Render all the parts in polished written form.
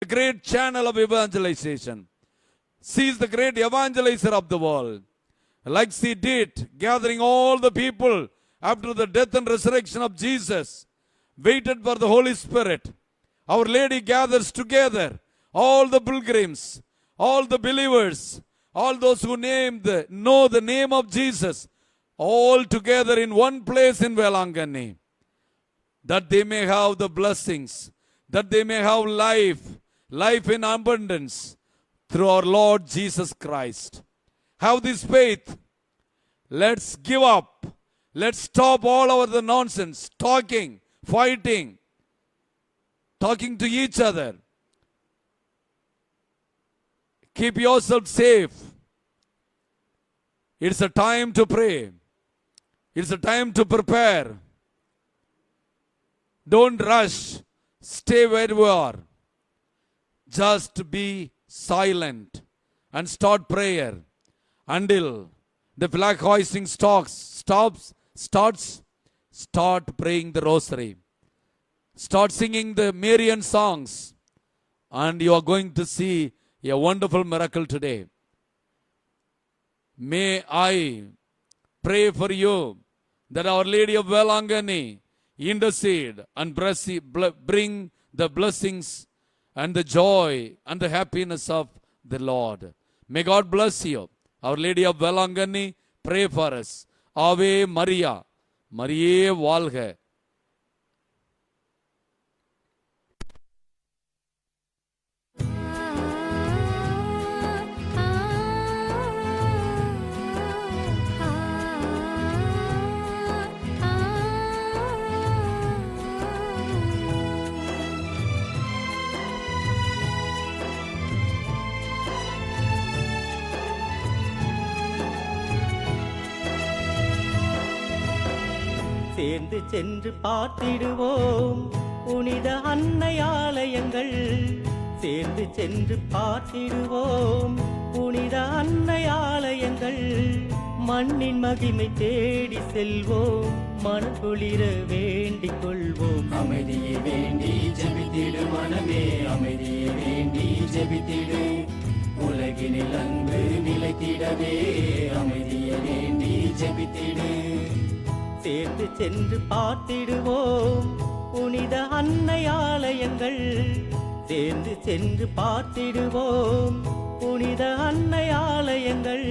great channel of evangelization. She is the great evangelizer of the world. Like she did, gathering all the people after the death and resurrection of Jesus, waited for the Holy Spirit. Our Lady gathers together all the pilgrims, all the believers, all those who know the name of Jesus, all together in one place in Velangani, that they may have the blessings, that they may have life in abundance through our Lord Jesus Christ. Have this faith. Let's give up. Let's stop all our the nonsense, talking, fighting, talking to each other. Keep yourself safe. It's a time to pray. It's a time to prepare. Don't rush. Stay where you are. Just be silent and start prayer until the flag hoisting stops. Start praying the rosary. Start singing the Marian songs, and you are going to see a wonderful miracle today. May I pray for you that Our Lady of Velangani intercede and bring the blessings and the joy and the happiness of the Lord. May God bless you. Our Lady of Velangani, pray for us. Ave Maria, Mariye Valga. சேர்ந்து சென்று பார்த்திடுவோம் புனித அன்னை ஆலயங்கள். சேர்ந்து சென்று பார்த்திடுவோம் புனித அன்னை ஆலயங்கள். மண்ணின் மகிமை தேடி செல்வோம், மனக்குளிர வேண்டிக் கொள்வோம். அமைதியை வேண்டி ஜெபித்திடு மனமே, அமைதியை வேண்டி ஜெபித்திடு. உலகினில் அன்பு நிலைத்திடவே அமைதியை வேண்டி ஜெபித்திடு. சேர்ந்து சென்று பார்த்திடுவோம் புனித அன்னை ஆலயங்கள். சேர்ந்து சென்று பார்த்திடுவோம் புனித அன்னை ஆலயங்கள்.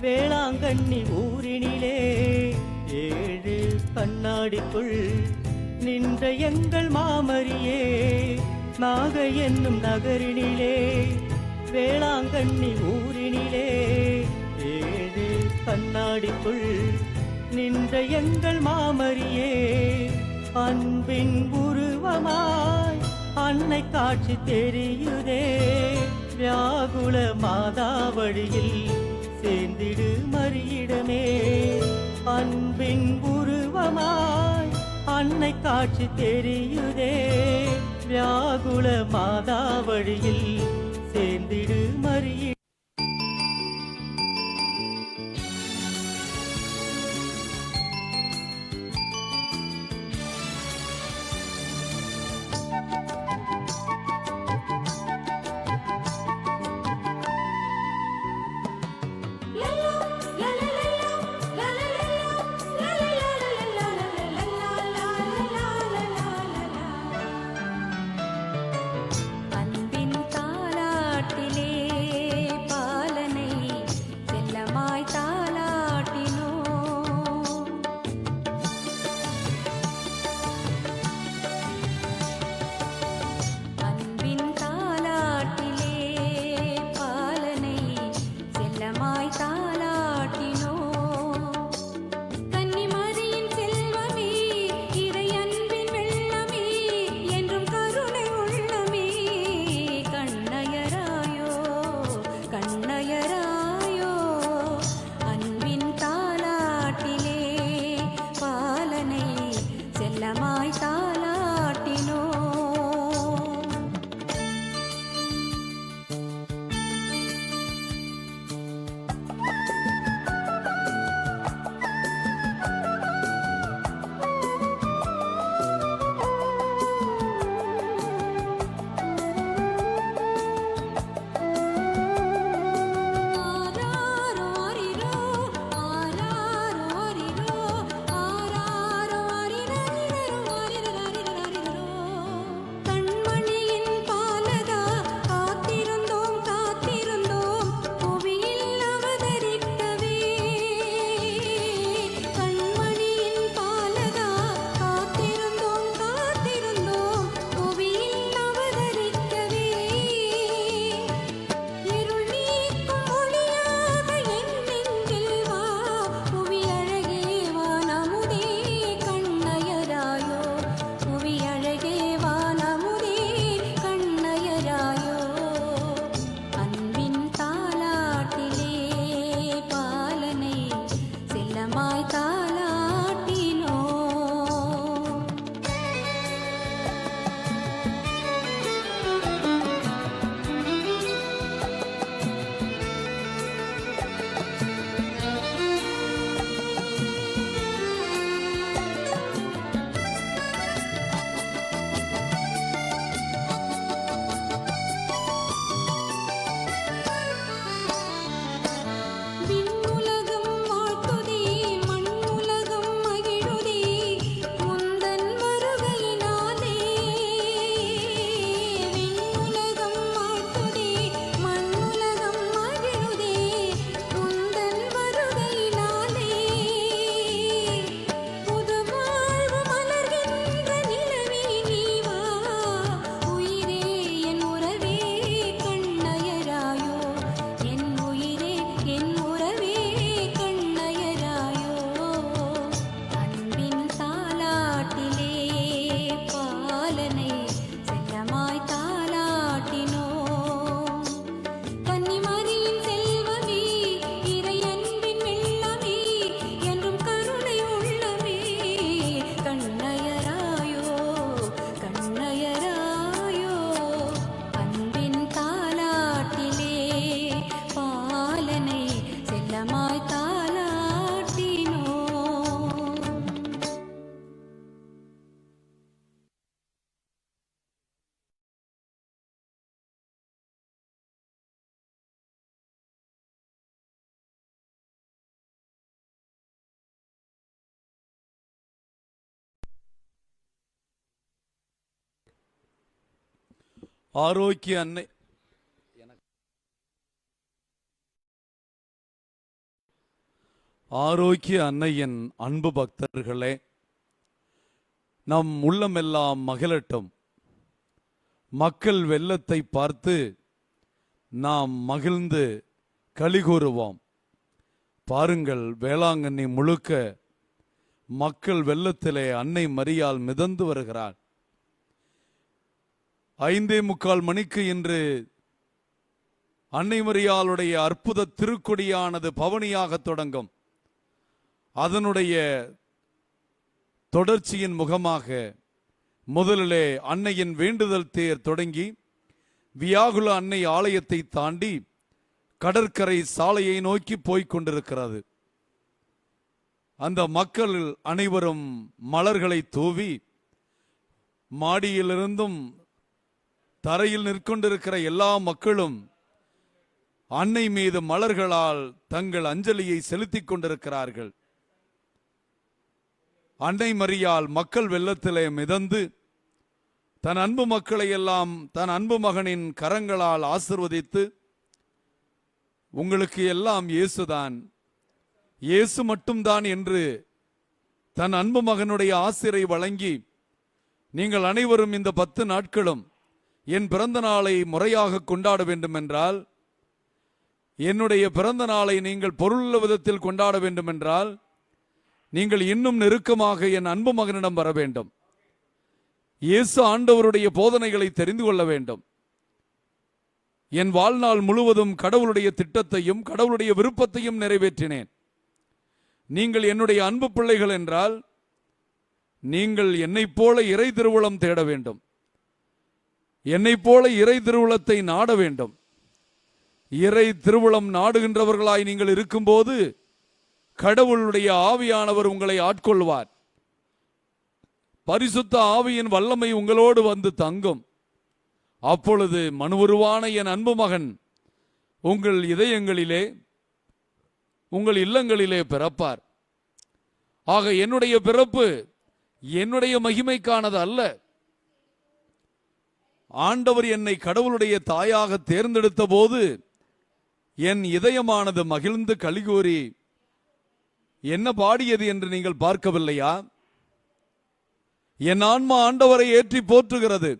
வேளாங்கண்ணி ஊரினிலே 7 கண்ணாடிக்குள் நின்ற எங்கள் மாமரியே, நாகை என்னும் நகரினிலே வேளாங்கண்ணி ஊரினிலே 7 கண்ணாடிக்குள் நின்ற எங்கள் மாமரியே, அன்பின் உருவமாய் அன்னை காட்சி தெரியுதே. வியாகுல மாதா வழியில் சேர்ந்திடு மரியிடமே, அன்பின் உருவமாய் அன்னை காட்சி தெரியுதே. வியாகுல மாதா வழியில் சேர்ந்திடு மரியிட. அன்பின் தாலாட்டிலே ஆரோக்கிய அன்னை ஆரோக்கிய அன்னையின் அன்பு பக்தர்களே, நம் உள்ளமெல்லாம் மகிழட்டும். மக்கள் வெள்ளத்தை பார்த்து நாம் மகிழ்ந்து களிகூறுவோம். பாருங்கள், வேளாங்கண்ணி முழுக்க மக்கள் வெள்ளத்திலே அன்னை மரியாள் மிதந்து வருகிறார். 5:45 மணிக்கு இன்று அன்னை மரியாளுடைய அற்புத திருக்கொடியானது பவனியாக தொடங்கும். அதனுடைய தொடர்ச்சியின் முகமாக முதலிலே அன்னையின் வேண்டுதல் தேர் தொடங்கி வியாகுல அன்னை ஆலயத்தை தாண்டி கடற்கரை சாலையை நோக்கி போய்க் கொண்டிருக்கிறது. அந்த மக்கள் அனைவரும் மலர்களை தூவி மாடியிலிருந்தும் தரையில் நிற்கொண்டிருக்கிற எல்லா மக்களும் அன்னை மீது மலர்களால் தங்கள் அஞ்சலியை செலுத்திக் கொண்டிருக்கிறார்கள். அன்னை மரியாள் மக்கள் வெள்ளத்திலே மிதந்து தன் அன்பு மக்களை எல்லாம் தன் அன்பு மகனின் கரங்களால் ஆசிர்வதித்து, உங்களுக்கு எல்லாம் இயேசுதான், இயேசு மட்டும்தான் என்று தன் அன்பு மகனுடைய ஆசிரை வழங்கி, நீங்கள் அனைவரும் இந்த 10 நாட்களும் என் பிறந்த நாளை முறையாக கொண்டாட வேண்டும் என்றால், என்னுடைய பிறந்த நாளை நீங்கள் பொருளுள்ள விதத்தில் கொண்டாட வேண்டும் என்றால், நீங்கள் இன்னும் நெருக்கமாக என் அன்பு மகனிடம் வர வேண்டும். இயேசு ஆண்டவருடைய போதனைகளை தெரிந்து கொள்ள வேண்டும். என் வாழ்நாள் முழுவதும் கடவுளுடைய திட்டத்தையும் கடவுளுடைய விருப்பத்தையும் நிறைவேற்றினேன். நீங்கள் என்னுடைய அன்பு பிள்ளைகள் என்றால், நீங்கள் என்னைப் போல இறை திருவுளம் தேட வேண்டும். என்னைப் போல இறை திருவுளத்தை நாட வேண்டும். இறை திருவுளம் நாடுகின்றவர்களாய் நீங்கள் இருக்கும்போது கடவுளுடைய ஆவியானவர் உங்களை ஆட்கொள்வார். பரிசுத்த ஆவியின் வல்லமை உங்களோடு வந்து தங்கும். அப்பொழுது மனுவுருவான என் அன்பு மகன் உங்கள் இதயங்களிலே, உங்கள் இல்லங்களிலே பிறப்பார். ஆக என்னுடைய பிறப்பு என்னுடைய மகிமைக்கானது அல்ல. ஆண்டவர் என்னை கடவுளுடைய தாயாக தேர்ந்தெடுத்த போது என் இதயமானது மகிழ்ந்து களிகூறி என்ன பாடியது என்று நீங்கள் பார்க்கவில்லையா? என் ஆன்மா ஆண்டவரை ஏற்றி போற்றுகிறது.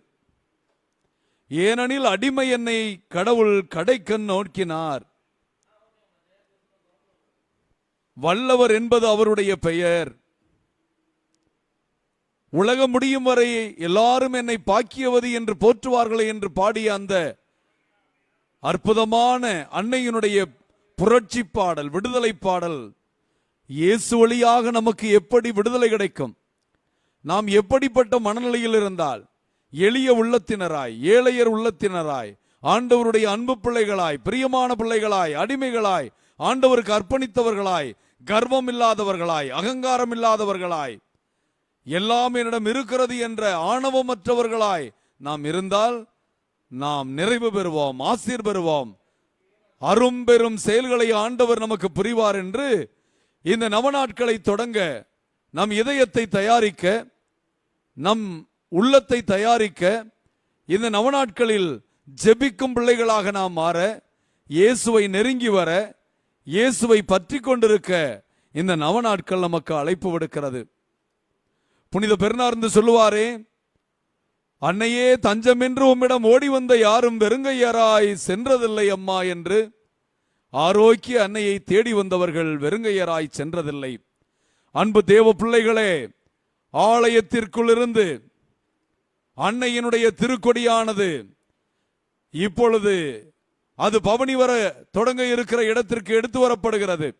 ஏனெனில் அடிமை என்னை கடவுள் கடைக்கண் நோக்கினார். வல்லவர் என்பது அவருடைய பெயர். உலகம் முடியும் வரை எல்லாரும் என்னை பாக்கியவதி என்று போற்றுவார்களே என்று பாடிய அந்த அற்புதமான அன்னையினுடைய புரட்சி பாடல், விடுதலை பாடல், இயேசு வழியாக நமக்கு எப்படி விடுதலை கிடைக்கும்? நாம் எப்படிப்பட்ட மனநிலையில் இருந்தால், எளிய உள்ளத்தினராய், ஏழையர் உள்ளத்தினராய், ஆண்டவருடைய அன்பு பிள்ளைகளாய், பிரியமான பிள்ளைகளாய், அடிமைகளாய், ஆண்டவருக்கு அர்ப்பணித்தவர்களாய், கர்வம் இல்லாதவர்களாய், அகங்காரம் இல்லாதவர்களாய், எல்லாம் என்னிடம் இருக்கிறது என்ற ஆணவமற்றவர்களாய் நாம் இருந்தால் நாம் நிறைவு பெறுவோம், ஆசீர் பெறுவோம். அரும்பெரும் செயல்களை ஆண்டவர் நமக்கு புரிவார் என்று இந்த நவநாட்களை தொடங்க, நம் இதயத்தை தயாரிக்க, நம் உள்ளத்தை தயாரிக்க, இந்த நவநாட்களில் ஜெபிக்கும் பிள்ளைகளாக நாம் மாற, இயேசுவை நெருங்கி வர, இயேசுவை பற்றி கொண்டிருக்க இந்த நவநாட்கள் நமக்கு அழைப்பு விடுக்கிறது. புனித பெர்னார்ந்து சொல்லுவாரே, அன்னையே தஞ்சம் என்று உம்மிடம் ஓடி வந்த யாரும் வெறுங்கையராய் சென்றதில்லை அம்மா என்று. ஆரோக்கிய அன்னையை தேடி வந்தவர்கள் வெறுங்கையராய் சென்றதில்லை. அன்பு தேவ பிள்ளைகளே, ஆலயத்திற்குள் இருந்து அன்னையினுடைய திருக்கொடியானது இப்பொழுது அது பவனி வர தொடங்க இருக்கிற இடத்திற்கு எடுத்து வரப்படுகிறது.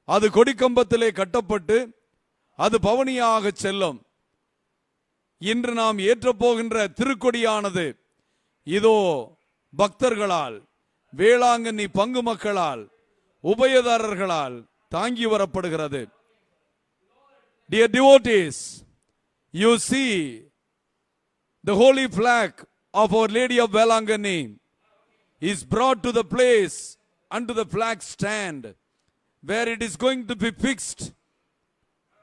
அது கொடிக்கம்பத்திலே கட்டப்பட்டு அது பவனியாக செல்லும். இன்று நாம் ஏற்றப்போகின்ற திருக்கொடியானது இதோ பக்தர்களால், வேளாங்கண்ணி பங்கு மக்களால், உபயதாரர்களால் தாங்கி வரப்படுகிறது. Dear devotees, you see the holy flag of Our Lady of Velangani is brought to the place unto the flag stand where it is going to be fixed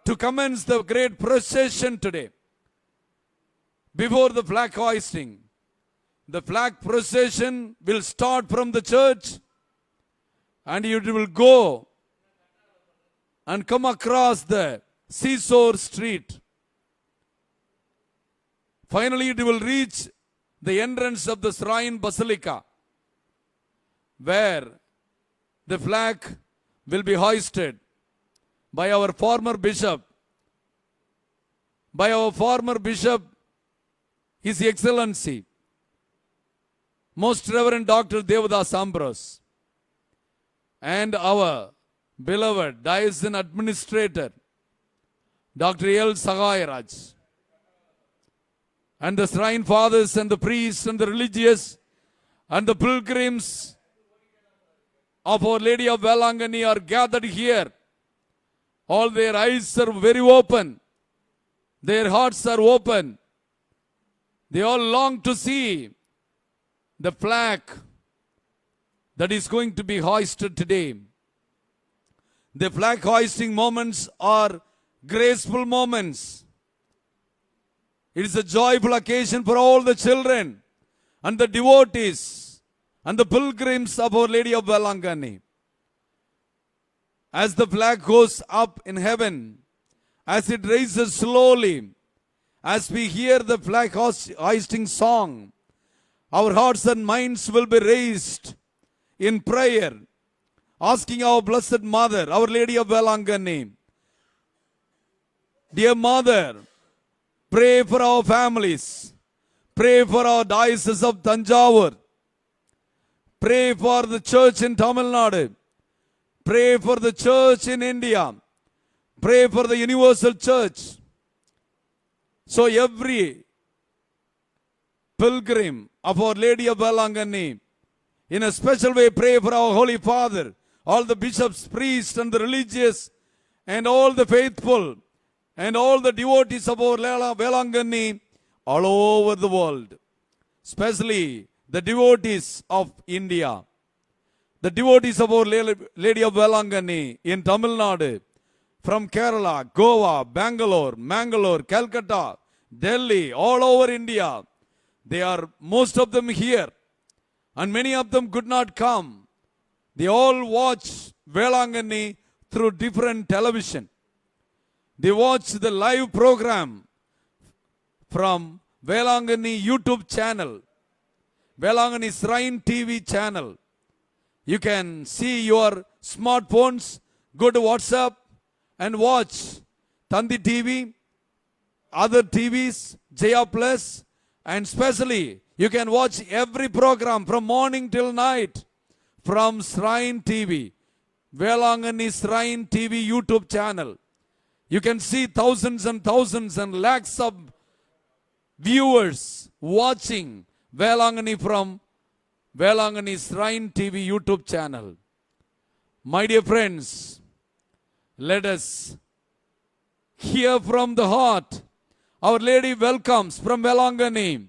to commence the great procession today. Before the flag hoisting, The flag procession will start from the church and it will go and come across the seashore street. Finally, it will reach the entrance of the Shrine Basilica, where the flag will be hoisted by our former bishop, His Excellency, Most Reverend Dr. Devadas Ambrose, and our beloved Diocesan Administrator, Dr. L. Sagayaraj, and the Shrine Fathers and the priests and the religious and the pilgrims of Our Lady of Velangani are gathered here. All their eyes are very open. Their hearts are open. They all long to see the flag that is going to be hoisted today. The flag hoisting moments are graceful moments. It is a joyful occasion for all the children and the devotees and the pilgrims of Our Lady of Velangani. As the flag goes up in heaven, as it raises slowly, as we hear the flag hoisting song, our hearts and minds will be raised in prayer, asking our Blessed Mother, Our Lady of Velangani, dear Mother, pray for our families, pray for our Diocese of Tanjavur, pray for the church in Tamil Nadu, pray for the church in India, pray for the universal church. So every pilgrim of Our Lady of Velangani, in a special way, pray for our Holy Father, all the bishops, priests, and the religious, and all the faithful, and all the devotees of Our Velangani all over the world, especially the devotees of India, the devotees of Our Lady of Velangani in Tamil Nadu, from Kerala, Goa, Bangalore, Mangalore, Calcutta, Delhi, all over India. They are, most of them here, and many of them could not come. They all watch Velangani through different television. They watch the live program from Velangani YouTube channel, Velangani Shrine TV channel. You can see your smartphones, go to WhatsApp and watch Tandi TV, other TVs, Jaya Plus, and especially you can watch every program from morning till night from Shrine TV, Velangani Shrine TV YouTube channel. You can see thousands and thousands and lakhs of viewers watching Velangani from Velangani Shrine TV YouTube channel. My dear friends, let us hear from the heart. Our Lady welcomes from Velangani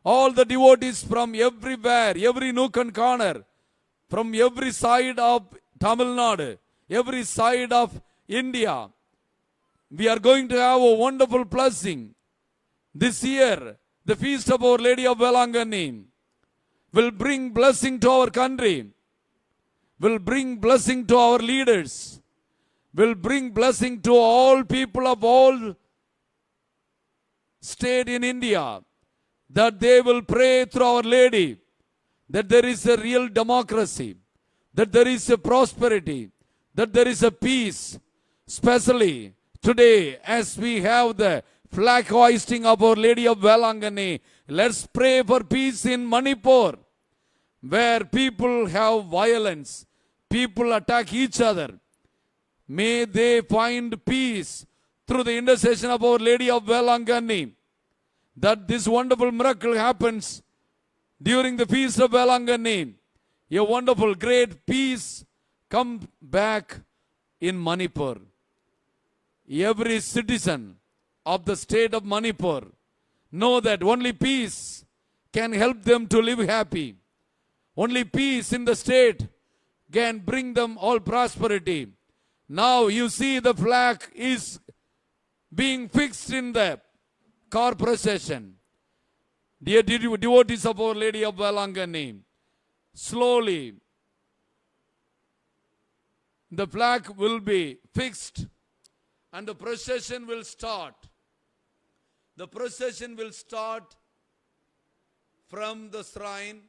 all the devotees from everywhere, every nook and corner, from every side of Tamil Nadu, every side of India. We are going to have a wonderful blessing. This year, the feast of Our Lady of Velangani will bring blessing to our country, will bring blessing to our leaders, will bring blessing to all people of all state in India, that they will pray through Our Lady, that there is a real democracy, that there is a prosperity, that there is a peace, especially today as we have the flag hoisting of Our Lady of Velangani. Let's pray for peace in Manipur, where people have violence, people attack each other. May they find peace through the intercession of Our Lady of Velangani, that this wonderful miracle happens during the feast of Velangani. A wonderful, great peace come back in Manipur. Every citizen of the state of Manipur know that only peace can help them to live happy. Only peace in the state can bring them all prosperity. Now you see the flag is being fixed in the car procession. Dear devotees of Our Lady of Velangani, slowly the flag will be fixed and the procession will start. The procession will start from the shrine,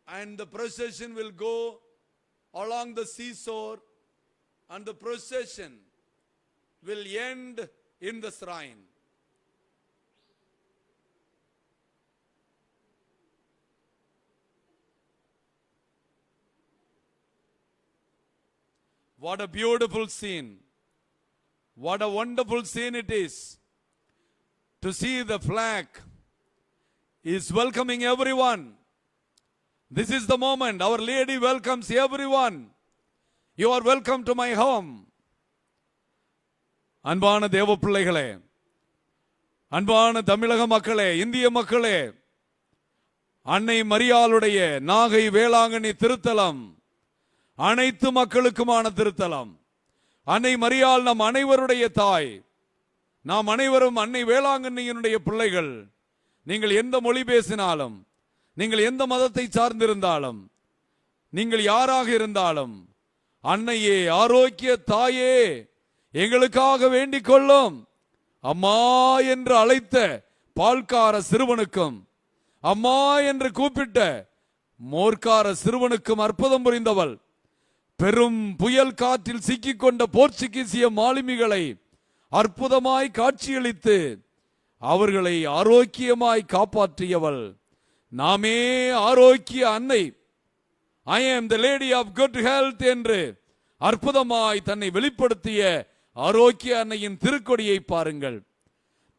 and the procession will go along the seashore, and the procession will end in the shrine. What a beautiful scene. What a wonderful scene it is to see the flag is welcoming everyone. This is the moment Our Lady welcomes everyone. You are welcome to my home. அன்பான தேவ பிள்ளைகளே, அன்பான தமிழக மக்களே, இந்திய மக்களே, அன்னை மரியாளுடைய நாகை வேளாங்கண்ணி திருத்தலம் அனைத்து மக்களுக்குமான திருத்தலம். அன்னை மரியாள் நம் அனைவருடைய தாய். நாம் அனைவரும் அன்னை வேளாங்கண்ணியினுடைய பிள்ளைகள். நீங்கள் எந்த மொழி பேசினாலும், நீங்கள் எந்த மதத்தை சார்ந்திருந்தாலும், நீங்கள் யாராக இருந்தாலும், அன்னையே, ஆரோக்கிய தாயே, எங்களுக்காக வேண்டிக் கொள்ளும். அம்மா என்று அழைத்த பால்கார சிறுவனுக்கும், அம்மா என்று கூப்பிட்ட மோர்க்கார சிறுவனுக்கும் அற்புதம் புரிந்தவள். பெரும் புயல் காற்றில் சிக்கிக்கொண்ட போர்ச்சுகீசிய மாலுமிகளை அற்புதமாய் காட்சியளித்து அவர்களை ஆரோக்கியமாய் காப்பாற்றியவள். நாமே ஆரோக்கிய அன்னை, I am the lady of good health என்று அற்புதமாய் தன்னை வெளிப்படுத்திய ஆரோக்கிய அன்னையின் திருக்கொடியை பாருங்கள்.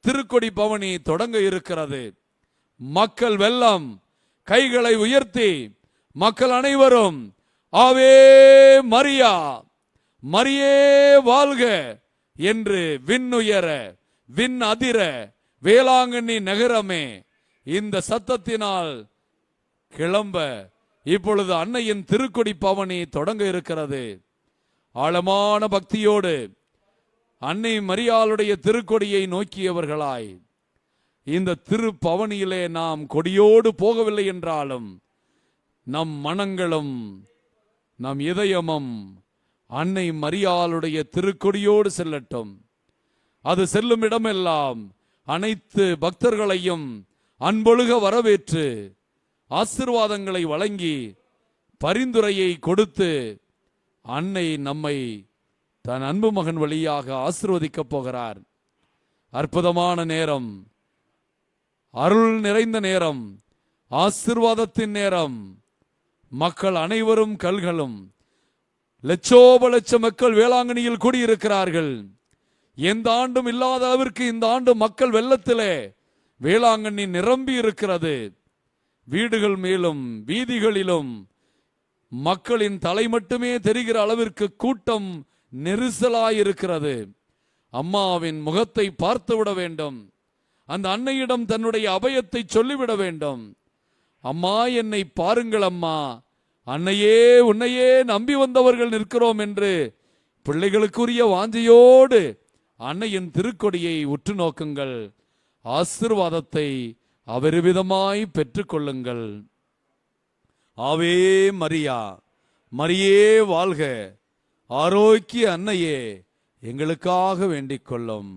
திருக்கொடி பவனி தொடங்க இருக்கிறது. மக்கள் வெள்ளம் கைகளை உயர்த்தி மக்கள் அனைவரும் ஆவே மரியா, மரியே வாழ்க என்று விண்ணுயர விண் அதிர வேளாங்கண்ணி நகரமே இந்த சத்தத்தினால் கிளம்ப இப்பொழுது அன்னையின் திருக்கொடி பவனி தொடங்க இருக்கிறது. ஆழமான பக்தியோடு அன்னை மரியாளுடைய திருக்கொடியை நோக்கியவர்களாய் இந்த திருப்பவனியிலே நாம் கொடியோடு போகவில்லை என்றாலும் நம் மனங்களும் நம் இதயமும் அன்னை மரியாளுடைய திருக்கொடியோடு செல்லட்டும். அது செல்லும் இடமெல்லாம் அனைத்து பக்தர்களையும் அன்பொழுக வரவேற்று ஆசீர்வாதங்களை வழங்கி பரிந்துரையை கொடுத்து அன்னை நம்மை தன் அன்பு மகன் வழியாக ஆசீர்வதிக்கப் போகிறார். அற்புதமான நேரம், அருள் நிறைந்த நேரம், ஆசீர்வாதத்தின் நேரம். மக்கள் அனைவரும் கல்களும் லட்சோப லட்ச மக்கள் வேளாங்கண்ணியில் கூடியிருக்கிறார்கள். எந்த ஆண்டும் இல்லாத அளவிற்கு இந்த ஆண்டு மக்கள் வெள்ளத்திலே வேளாங்கண்ணி நிரம்பி இருக்கிறது. வீடுகள் மேலும் வீதிகளிலும் மக்களின் தலை மட்டுமே தெரிகிற அளவிற்கு கூட்டம் நெரிசலாயிருக்கிறது. அம்மாவின் முகத்தை பார்த்துவிட வேண்டும். அந்த அன்னையிடம் தன்னுடைய அபயத்தை சொல்லிவிட வேண்டும். அம்மா, என்னை பாருங்கள் அம்மா, அன்னையே உன்னையே நம்பி வந்தவர்கள் நிற்கிறோம் என்று பிள்ளைகளுக்குரிய வாஞ்சையோடு அன்னையின் திருக்கொடியை உற்று நோக்குங்கள். ஆசீர்வாதத்தை அபரிவிதமாய் பெற்றுக்கொள்ளுங்கள். ஆவே மரியா, மரியே வாழ்க, ஆரோக்கிய அன்னையே எங்களுக்காக வேண்டிக் கொள்ளும்.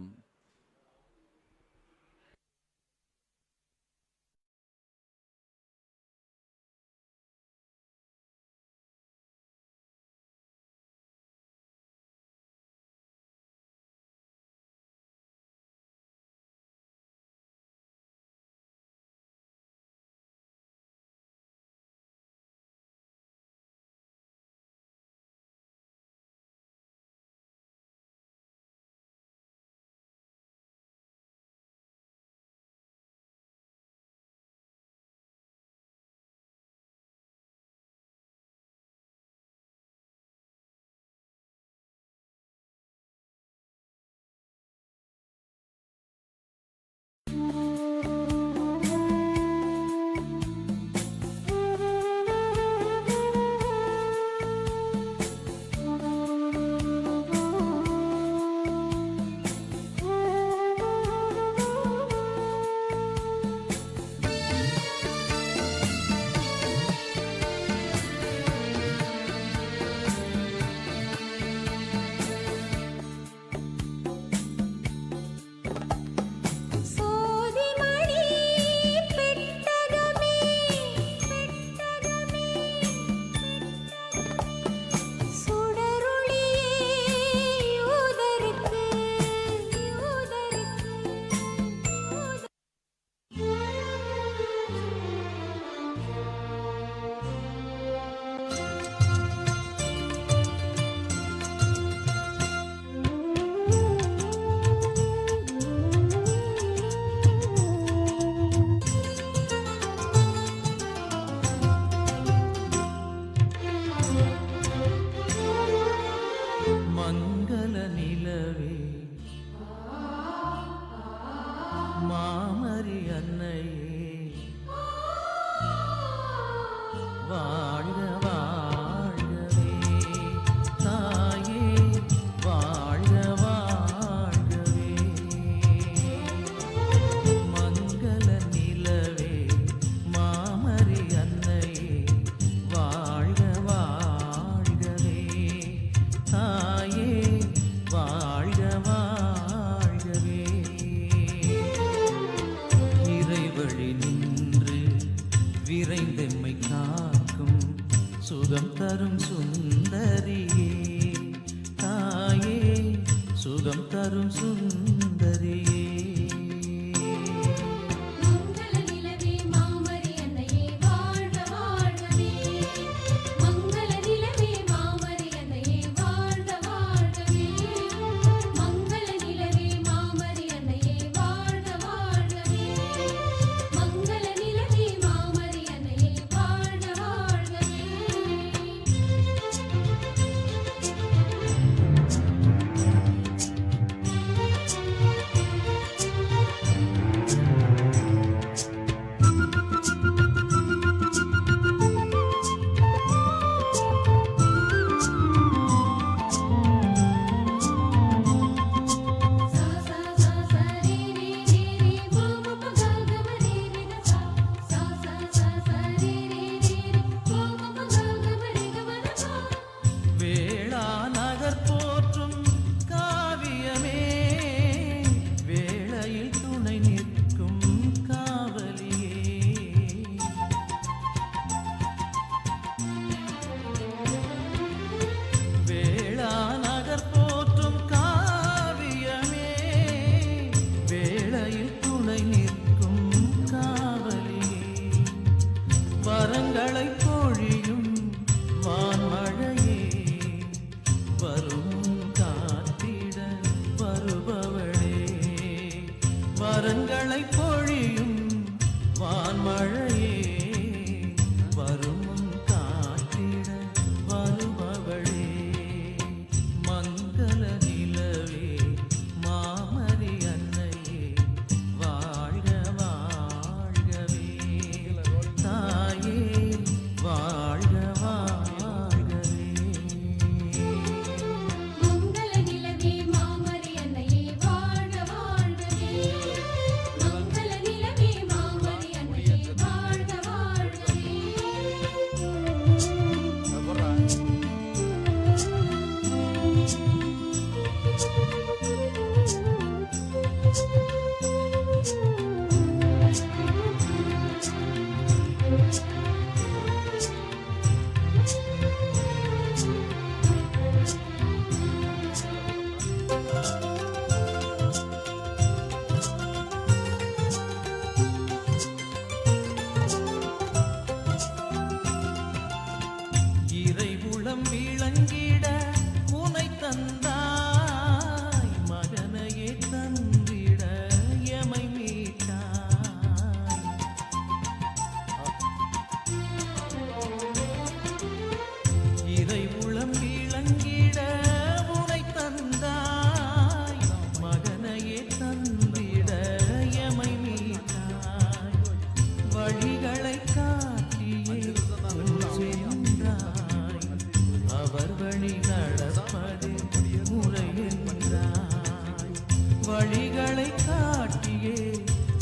வழிகளை காட்டியே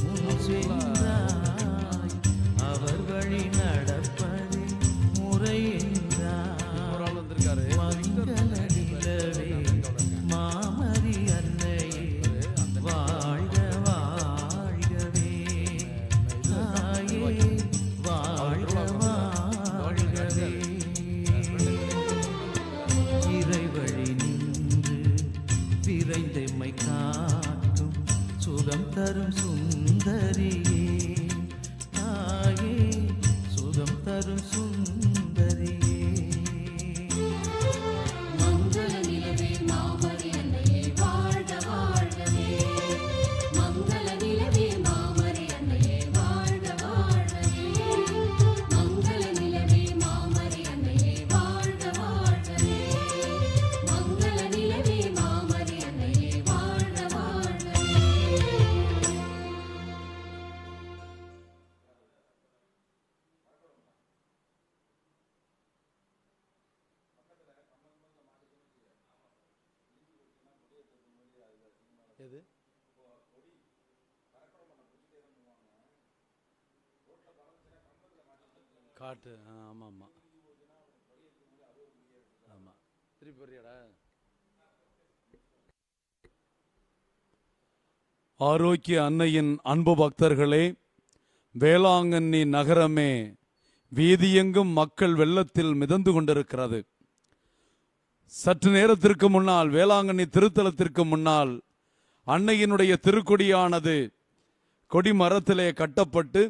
முன் சென்றாய். அவர் வழி நடப்பது முறை என்றார். மங்கள நிலவே மாமரி அன்னையே வாழ்க வாழ்கவே. தாயே வாழ்க வாழ்கவே. இறைவழி நின்று விரைந்தெம்மை காட்டும் சுகம் தரும் சுந்தரியே. தாயே சுகம் தரும் சுந்தரியே. மங்கள நிலவே மாமரி அன்னையே வாழ்க வாழ்கவே. மங்கள நிலவே மாமரி அன்னையே வாழ்க வாழ்கவே. மங்கள நிலவே மாமரி அன்னையே வாழ்க வாழ்கவே. மங்கள நிலவே மாமரி அன்னையே வாழ்க வாழ்கவே. எது காட்டு? ஆமா ஆமா ஆமா. திருப்பி வரியாடா? ஆரோக்கிய அன்னையின் அன்பு பக்தர்களே, வேளாங்கண்ணி நகரமே வீதியெங்கும் மக்கள் வெள்ளத்தில் மிதந்து கொண்டிருக்கிறது. சற்று நேரத்திற்கு முன்னால் வேளாங்கண்ணி திருத்தலத்திற்கு முன்னால் அன்னையினுடைய திருக்கொடியானது கொடிமரத்திலே கட்டப்பட்டு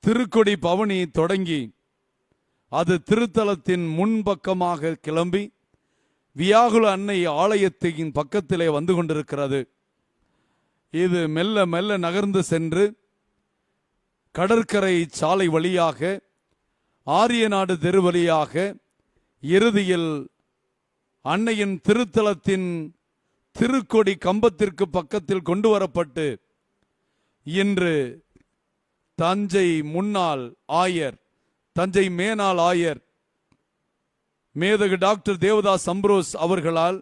திருக்கொடி பவனி தொடங்கி அது திருத்தலத்தின் முன்பக்கமாக கிளம்பி வியாகுல அன்னை ஆலயத்தின் பக்கத்திலே வந்து கொண்டிருக்கிறது. இது மெல்ல மெல்ல நகர்ந்து சென்று கடற்கரை சாலை வழியாக ஆரியநாடு தெரு வழியாக இறுதியில் அன்னையின் திருத்தலத்தின் திருக்கொடி கம்பத்திற்கு பக்கத்தில் கொண்டு வரப்பட்டு இன்று தஞ்சை முன்னாள் ஆயர், தஞ்சை மேனாள் ஆயர் மேதகு டாக்டர் தேவதாஸ் அம்ப்ரோஸ் அவர்களால்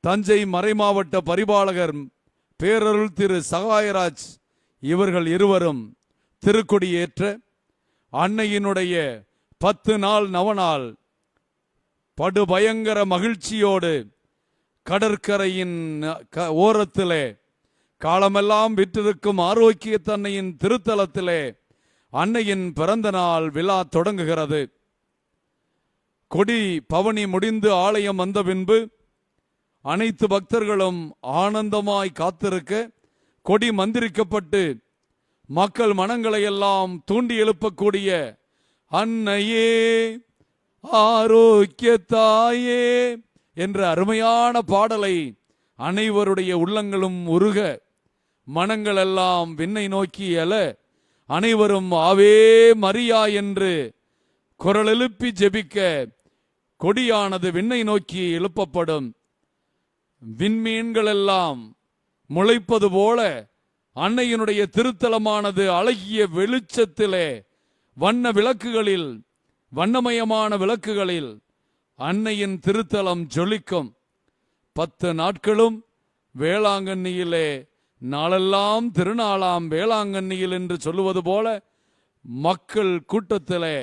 தஞ்சை மறைமாவட்ட பரிபாலகர் பேரருள் திரு சகாயராஜ் இவர்கள் இருவரும் திருக்கொடி ஏற்ற அன்னையினுடைய 10 நாள் நவநாள் படுபயங்கர மகிழ்ச்சியோடு கடற்கரையின் ஓரத்திலே காலமெல்லாம் விற்றிருக்கும் ஆரோக்கிய தன்னையின் திருத்தலத்திலே அன்னையின் பிறந்த நாள் விழா தொடங்குகிறது. கொடி பவனி முடிந்து ஆலயம் வந்த பின்பு அனைத்து பக்தர்களும் ஆனந்தமாய் காத்திருக்க கொடி மந்திரிக்கப்பட்டு மக்கள் மனங்களை எல்லாம் தூண்டி எழுப்பக்கூடிய அன்னையே ஆரோக்கிய தாயே என்ற அருமையான பாடலை அனைவருடைய உள்ளங்களும் உருக மனங்கள் எல்லாம் விண்ணை நோக்கி எழ அனைவரும் ஆவே மரியா என்று குரல் எழுப்பி ஜெபிக்க கொடியானது விண்ணை நோக்கி எழுப்பப்படும். விண்மீன்கள் எல்லாம் முளைப்பது போல அன்னையினுடைய திருத்தலமானது அழகிய வெளிச்சத்திலே வண்ண விளக்குகளில், வண்ணமயமான விளக்குகளில் அன்னையின் திருத்தலம் ஜொலிக்கும். 10 நாட்களும் வேளாங்கண்ணியிலே நாளெல்லாம் திருநாளாம் வேளாங்கண்ணியில் என்று சொல்லுவது போல மக்கள் கூட்டத்திலே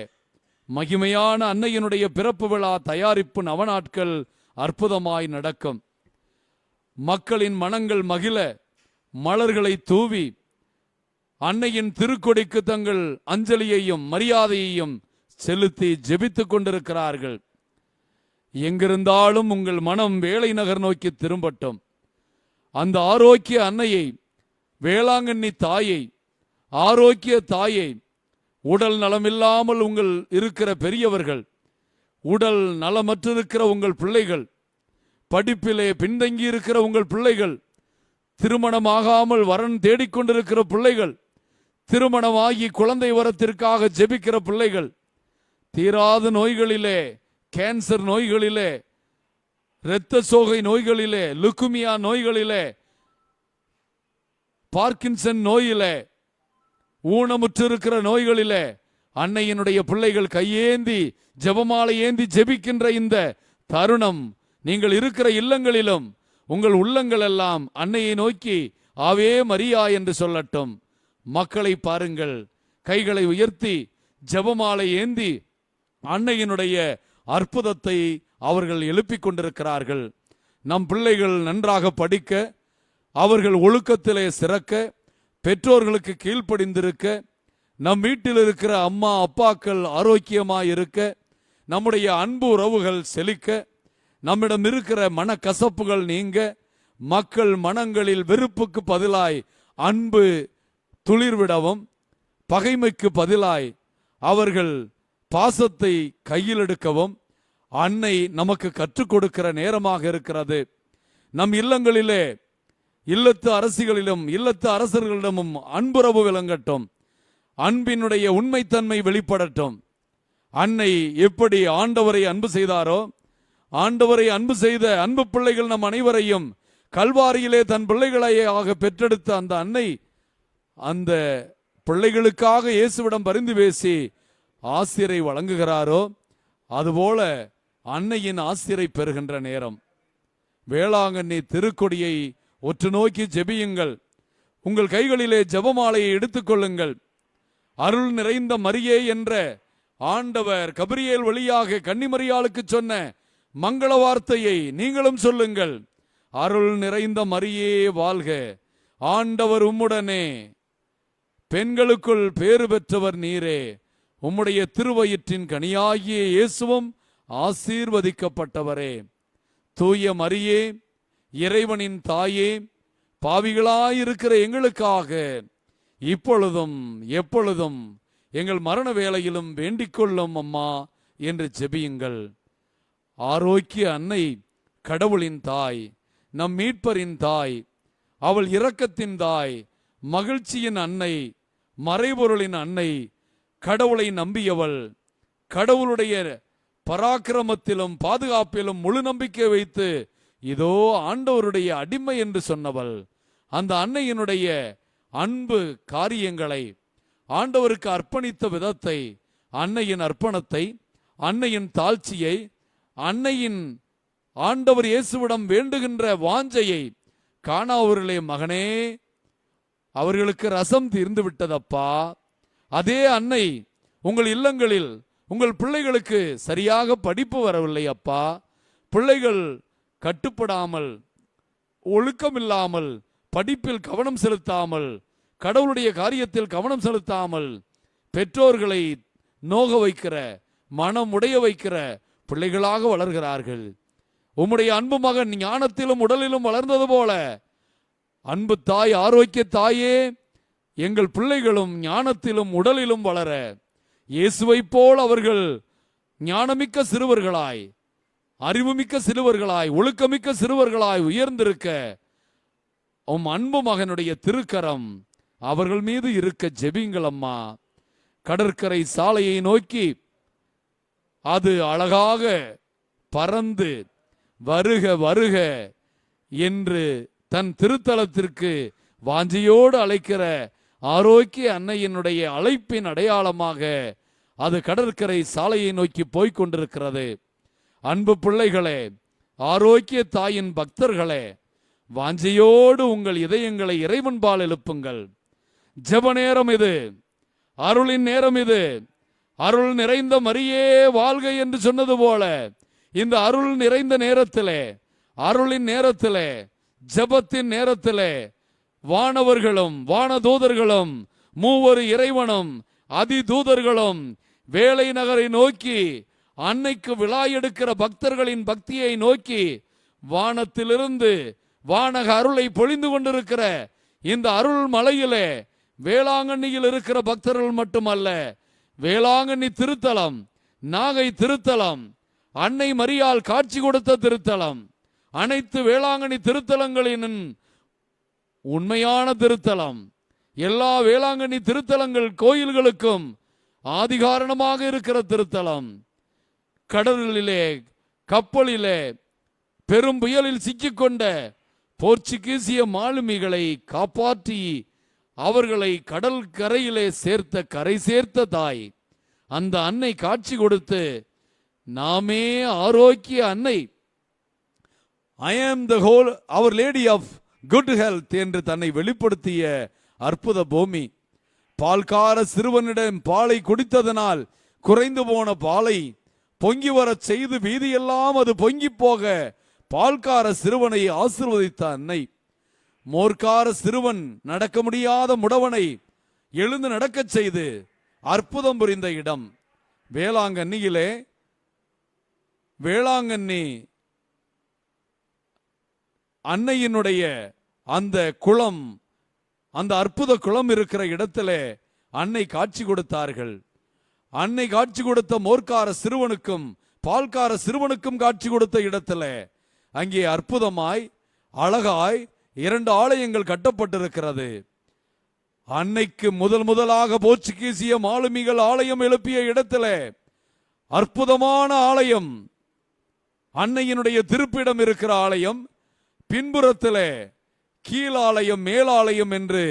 மகிமையான அன்னையினுடைய பிறப்பு விழா தயாரிப்பு நவநாட்கள் அற்புதமாய் நடக்கும். மக்களின் மனங்கள் மகிழ மலர்களை தூவி அன்னையின் திருக்கொடிக்கு தங்கள் அஞ்சலியையும் மரியாதையையும் செலுத்தி ஜெபித்துக் கொண்டிருக்கிறார்கள். எங்கிருந்தாலும் உங்கள் மனம் வேலை நகர் நோக்கி திரும்பட்டும். அந்த ஆரோக்கிய அன்னையை, வேளாங்கண்ணி தாயை, ஆரோக்கிய தாயை, உடல் நலமில்லாமல் உங்கள் இருக்கிற பெரியவர்கள், உடல் நலமற்றிருக்கிற உங்கள் பிள்ளைகள், படிப்பிலே பின்தங்கி இருக்கிற உங்கள் பிள்ளைகள், திருமணமாகாமல் வரன் தேடிக்கொண்டிருக்கிற பிள்ளைகள், திருமணமாகி குழந்தை வரத்திற்காக ஜெபிக்கிற பிள்ளைகள், தீராத நோய்களிலே, கேன்சர் நோய்களிலே, இரத்த சோகை நோய்களிலே, லுக்குமியா நோய்களிலே, பார்க்கின்சன் நோயிலே, ஊனமுற்றிருக்கிற நோய்களிலே அன்னையினுடைய பிள்ளைகள் கையேந்தி ஜெபமாலை ஏந்தி ஜெபிக்கின்ற இந்த தருணம் நீங்கள் இருக்கிற இல்லங்களிலும் உங்கள் உள்ளங்கள் எல்லாம் அன்னையை நோக்கி ஆவே மரியா என்று சொல்லட்டும். மக்களை பாருங்கள், கைகளை உயர்த்தி ஜெபமாலை ஏந்தி அன்னையினுடைய அற்புதத்தை அவர்கள் எழுப்பிக் கொண்டிருக்கிறார்கள். நம் பிள்ளைகள் நன்றாக படிக்க, அவர்கள் ஒழுக்கத்திலே சிறக்க, பெற்றோர்களுக்கு கீழ்ப்படிந்திருக்க, நம் வீட்டில் இருக்கிற அம்மா அப்பாக்கள் ஆரோக்கியமாய் இருக்க, நம்முடைய அன்பு உறவுகள் செழிக்க, நம்மிடம் இருக்கிற மனக்கசப்புகள் நீங்க, மக்கள் மனங்களில் வெறுப்புக்கு பதிலாய் அன்பு துளிர்விடவும், பகைமைக்கு பதிலாய் அவர்கள் பாசத்தை கையில் எடுக்கவும் அன்னை நமக்கு கற்றுக் கொடுக்கிற நேரமாக இருக்கிறது. நம் இல்லங்களிலே, இல்லத்து அரசிகளிலும் இல்லத்து அரசர்களிடமும் அன்புறவு விளங்கட்டும். அன்பினுடைய உண்மைத்தன்மை வெளிப்படட்டும். அன்னை எப்படி ஆண்டவரை அன்பு செய்தாரோ, ஆண்டவரை அன்பு செய்த அன்பு பிள்ளைகள் நம் அனைவரையும் கல்வாரியிலே தன் பிள்ளைகளையாக பெற்றெடுத்த அந்த அன்னை அந்த பிள்ளைகளுக்காக இயேசுவிடம் பரிந்து பேசி ஆசிரை வழங்குகிறாரோ, அதுபோல அன்னையின் ஆசிரை பெறுகின்ற நேரம். வேளாங்கண்ணி திருக்கொடியை ஒற்று நோக்கி ஜெபியுங்கள். உங்கள் கைகளிலே ஜெபமாலையை எடுத்துக்கொள்ளுங்கள். அருள் நிறைந்த மரியே என்ற ஆண்டவர் கபிரியேல் வழியாக கன்னிமரியாளுக்கு சொன்ன மங்கள வார்த்தையை நீங்களும் சொல்லுங்கள். அருள் நிறைந்த மரியே வாழ்க, ஆண்டவர் உம்முடனே, பெண்களுக்குள் பேறு பெற்றவர் நீரே, உம்முடைய திருவயிற்றின் கனியாகிய இயேசுவும் ஆசீர்வதிக்கப்பட்டவரே. தூய மரியே, இறைவனின் தாயே, பாவிகளாயிருக்கிற எங்களுக்காக இப்பொழுதும் எப்பொழுதும் எங்கள் மரண வேளையிலும் வேண்டிக் கொள்ளும் அம்மா என்று ஜெபியுங்கள். ஆரோக்கிய அன்னை கடவுளின் தாய், நம் மீட்பரின் தாய், அவள் இரக்கத்தின் தாய், மகிழ்ச்சியின் அன்னை, மறைபொருளின் அன்னை, கடவுளை நம்பியவள், கடவுளுடைய பராக்கிரமத்திலும் பாதுகாப்பிலும் முழு நம்பிக்கை வைத்து இதோ ஆண்டவருடைய அடிமை என்று சொன்னவள். அந்த அன்னையினுடைய அன்பு காரியங்களை, ஆண்டவருக்கு அர்ப்பணித்த விதத்தை, அன்னையின் அர்ப்பணத்தை, அன்னையின் தாழ்ச்சியை, அன்னையின் ஆண்டவர் இயேசுவிடம் வேண்டுகின்ற வாஞ்சையை காணாவூரிலே மகனே, அவர்களுக்கு ரசம் தீர்ந்து விட்டதப்பா. அதே அன்னை உங்கள் இல்லங்களில் உங்கள் பிள்ளைகளுக்கு சரியாக படிப்பு வரவில்லை அப்பா, பிள்ளைகள் கட்டுப்படாமல், ஒழுக்கமில்லாமல், படிப்பில் கவனம் செலுத்தாமல், கடவுளுடைய காரியத்தில் கவனம் செலுத்தாமல், பெற்றோர்களை நோக வைக்கிற, மனம் உடைய வைக்கிற பிள்ளைகளாக வளர்கிறார்கள். உம்முடைய அன்பு மகன் ஞானத்திலும் உடலிலும் வளர்ந்தது போல, அன்பு தாய், ஆரோக்கிய தாயே, எங்கள் பிள்ளைகளும் ஞானத்திலும் உடலிலும் வளர, இயேசுவை போல் அவர்கள் ஞானமிக்க சிறுவர்களாய், அறிவுமிக்க சிறுவர்களாய், ஒழுக்கமிக்க சிறுவர்களாய் உயர்ந்திருக்க உம் அன்பு மகனுடைய திருக்கரம் அவர்கள் மீது இருக்க ஜெபிங்கள் அம்மா. கடற்கரை சாலையை நோக்கி அது அழகாக பறந்து வருக வருக என்று தன் திருத்தலத்திற்கு வாஞ்சியோடு அழைக்கிற ஆரோக்கிய அன்னையினுடைய அழைப்பின் அடையாளமாக அது கடற்கரை சாலையை நோக்கி போய்கொண்டிருக்கிறது. அன்பு பிள்ளைகளே, ஆரோக்கிய தாயின் பக்தர்களே, வாஞ்சையோடு உங்கள் இதயங்களை இறைவன்பால் எழுப்புங்கள். ஜெப நேரம் இது, அருளின் நேரம் இது. அருள் நிறைந்த மரியே வாழ்க என்று சொன்னது போல இந்த அருள் நிறைந்த நேரத்திலே, அருளின் நேரத்திலே, ஜெபத்தின் நேரத்திலே வானவர்களும் வானதூதர்களும் மூவரு இறைவனும் அதிதூதர்களும் வேலை நகரை நோக்கி அன்னைக்கு விழா எடுக்கிற பக்தர்களின் பக்தியை நோக்கி வானத்திலிருந்து வானக அருளை பொழிந்து கொண்டிருக்கிற இந்த அருள் மலையிலே வேளாங்கண்ணியில் இருக்கிற பக்தர்கள் மட்டுமல்ல, வேளாங்கண்ணி திருத்தலம், நாகை திருத்தலம், அன்னை மரியாள் காட்சி கொடுத்த திருத்தலம், அனைத்து வேளாங்கண்ணி திருத்தலங்களின் உண்மையான திருத்தலம், எல்லா வேளாங்கண்ணி திருத்தலங்கள் கோயில்களுக்கும் ஆதிகாரணமாக இருக்கிற திருத்தலம். கடலிலே, கப்பலிலே பெரும் புயலில் சிக்கிக்கொண்ட போர்ச்சுகீசிய மாலுமிகளை காப்பாற்றி அவர்களை கடல் கரையிலே சேர்த்த கரை சேர்த்த தாய் அந்த அன்னை காட்சி கொடுத்து, நாமே ஆரோக்கிய அன்னை, I am the whole our lady of good health என்று தன்னை வெளிப்படுத்திய அற்புத பூமி. பால்கார சிறுவனிடம் பாலை குடித்ததனால் குறைந்து போன பாலை பொங்கி வரச் செய்து வீதியெல்லாம் அது பொங்கி போக பால்கார சிறுவனை ஆசீர்வதித்த அன்னை. மோர்க்கார சிறுவன் நடக்க முடியாத முடவனை எழுந்து நடக்கச் செய்து அற்புதம் புரிந்த இடம் வேளாங்கண்ணியிலே. வேளாங்கண்ணி அன்னையினுடைய அந்த குளம், அந்த அற்புத குளம் இருக்கிற இடத்துல அன்னை காட்சி கொடுத்தார்கள். அன்னை காட்சி கொடுத்த மோர்க்கார சிறுவனுக்கும் பால்கார சிறுவனுக்கும் காட்சி கொடுத்த இடத்துல அங்கே அற்புதமாய் அழகாய் 2 ஆலயங்கள் கட்டப்பட்டிருக்கிறது. அன்னைக்கு முதலாக போர்ச்சுகீசிய மாலுமிகள் ஆலயம் எழுப்பிய இடத்துல அற்புதமான ஆலயம், அன்னையினுடைய திருப்பிடம் இருக்கிற ஆலயம். பின்புறத்தில் கீழாலயம் மேலாலயம் என்று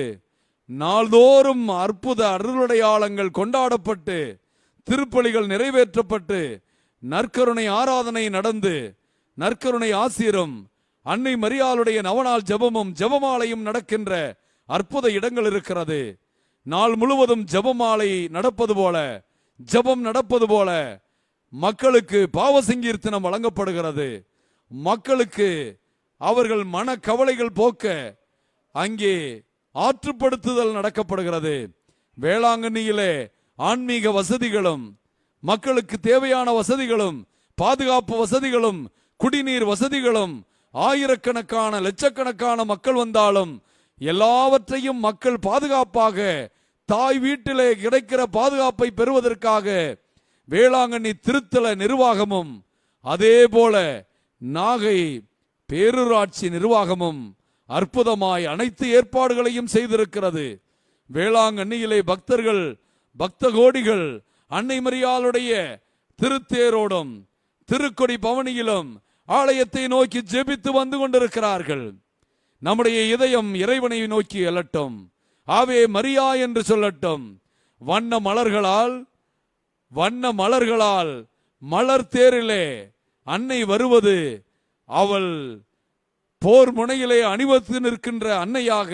நாள்தோறும் அற்புத அருளடையாளங்கள் கொண்டாடப்பட்டு திருப்பலிகள் நிறைவேற்றப்பட்டு நற்கருணை ஆராதனை நடந்து நற்கருணை ஆசீரும் அன்னை மரியாளுடைய நவநாள் ஜெபமும் ஜெபமாலையும் நடக்கின்ற அற்புத இடங்கள் இருக்கிறது. நாள் முழுவதும் ஜெபமாலை நடப்பது போல, ஜெபம் நடப்பது போல மக்களுக்கு பாவ சங்கீர்த்தனம் வழங்கப்படுகிறது. மக்களுக்கு அவர்கள் மன கவலைகள் போக்க அங்கே ஆற்றுப்படுத்துதல் நடக்கப்படுகிறது. வேளாங்கண்ணியிலே ஆன்மீக வசதிகளும் மக்களுக்கு தேவையான வசதிகளும் பாதுகாப்பு வசதிகளும் குடிநீர் வசதிகளும் ஆயிரக்கணக்கான லட்சக்கணக்கான மக்கள் வந்தாலும் எல்லாவற்றையும் மக்கள் பாதுகாப்பாக தாய் வீட்டிலே கிடைக்கிற பாதுகாப்பை பெறுவதற்காக வேளாங்கண்ணி திருத்தல நிர்வாகமும் அதே போல நாகை பேரூராட்சி நிர்வாகமும் அற்புதமாய் அனைத்து ஏற்பாடுகளையும் செய்திருக்கிறது. வேளாங்கண்ணியிலே பக்தர்கள் பக்த கோடிகள் அன்னை மரியாளுடைய திருத்தேரோடும் திருக்கொடி பவனியிலும் ஆலயத்தை நோக்கி ஜெபித்து வந்து கொண்டிருக்கிறார்கள். நம்முடைய இதயம் இறைவனை நோக்கி எழட்டும், ஆவே மரியா என்று சொல்லட்டும். வண்ண மலர்களால் மலர் தேரிலே அன்னை வருவது அவள் போர் முனையிலே அணிவத்து நிற்கின்ற அன்னையாக.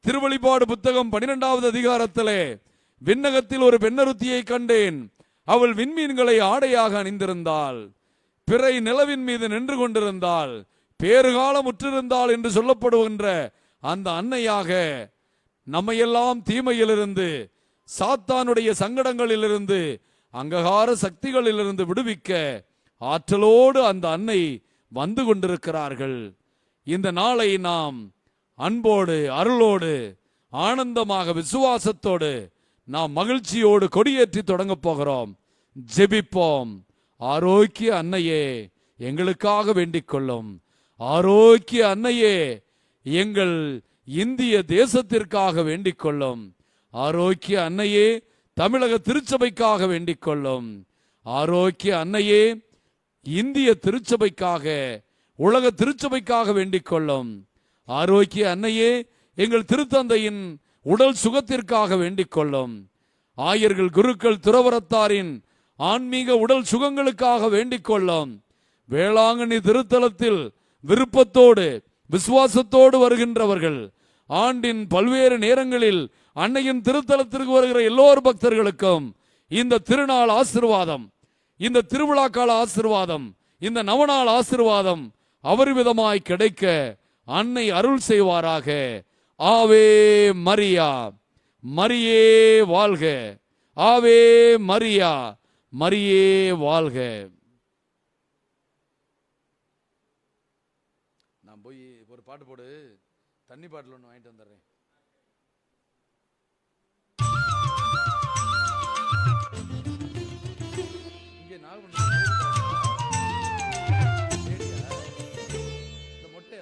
திருவெளிப்பாடு புத்தகம் 12வது அதிகாரத்திலே விண்ணகத்தில் ஒரு பெண்ணருத்தியை கண்டேன், அவள் விண்மீன்களை ஆடையாக அணிந்திருந்தாள், பிறை நிலவின் மீது நின்று கொண்டிருந்தாள், பேறுகாலம் உற்றிருந்தாள் என்று சொல்லப்படுகின்ற அந்த அன்னையாக நம்மையெல்லாம் தீமையிலிருந்து சாத்தானுடைய சங்கடங்களிலிருந்து அங்ககார சக்திகளிலிருந்து விடுவிக்க ஆற்றலோடு அந்த அன்னை வந்து கொண்டிருக்கிறார்கள். இந்த நாளை நாம் அன்போடு அருளோடு ஆனந்தமாக விசுவாசத்தோடு நாம் மகிழ்ச்சியோடு கொடியேற்றி தொடங்க போகிறோம். ஜெபிப்போம். ஆரோக்கிய அன்னையே எங்களுக்காக வேண்டிக் கொள்ளும். ஆரோக்கிய அன்னையே எங்கள் இந்திய தேசத்திற்காக வேண்டிக் கொள்ளும். ஆரோக்கிய அன்னையே தமிழக திருச்சபைக்காக வேண்டிக் கொள்ளும். ஆரோக்கிய அன்னையே இந்திய திருச்சபைக்காக உலக திருச்சபைக்காக வேண்டிக் கொள்ளும். ஆரோக்கிய அன்னையே எங்கள் திருத்தந்தையின் உடல் சுகத்திற்காக வேண்டிக் கொள்ளும். ஆயர்கள் குருக்கள் துறவரத்தாரின் ஆன்மீக உடல் சுகங்களுக்காக வேண்டிக் கொள்ளும். வேளாங்கண்ணி திருத்தலத்தில் விருப்பத்தோடு விசுவாசத்தோடு வருகின்றவர்கள், ஆண்டின் பல்வேறு நேரங்களில் அன்னையின் திருத்தலத்திற்கு வருகிற எல்லோரு பக்தர்களுக்கும் இந்த திருநாள் ஆசீர்வாதம், இந்த திருவிழாக்கால ஆசீர்வாதம், இந்த நவநாள் ஆசீர்வாதம் அபரிவிதமாய் கிடைக்க அன்னை அருள் செய்வாராக. ஆவே மரியா, மரியே வாழ்க. ஆவே மரியா, மரியே வாழ்க. நான் போய் ஒரு பாட்டு போடு, தண்ணி பாட்டில் ஒன்று வாங்கிட்டு வந்துடுறேன். இங்கே நாகப்பட்டினம் இந்த மொட்டை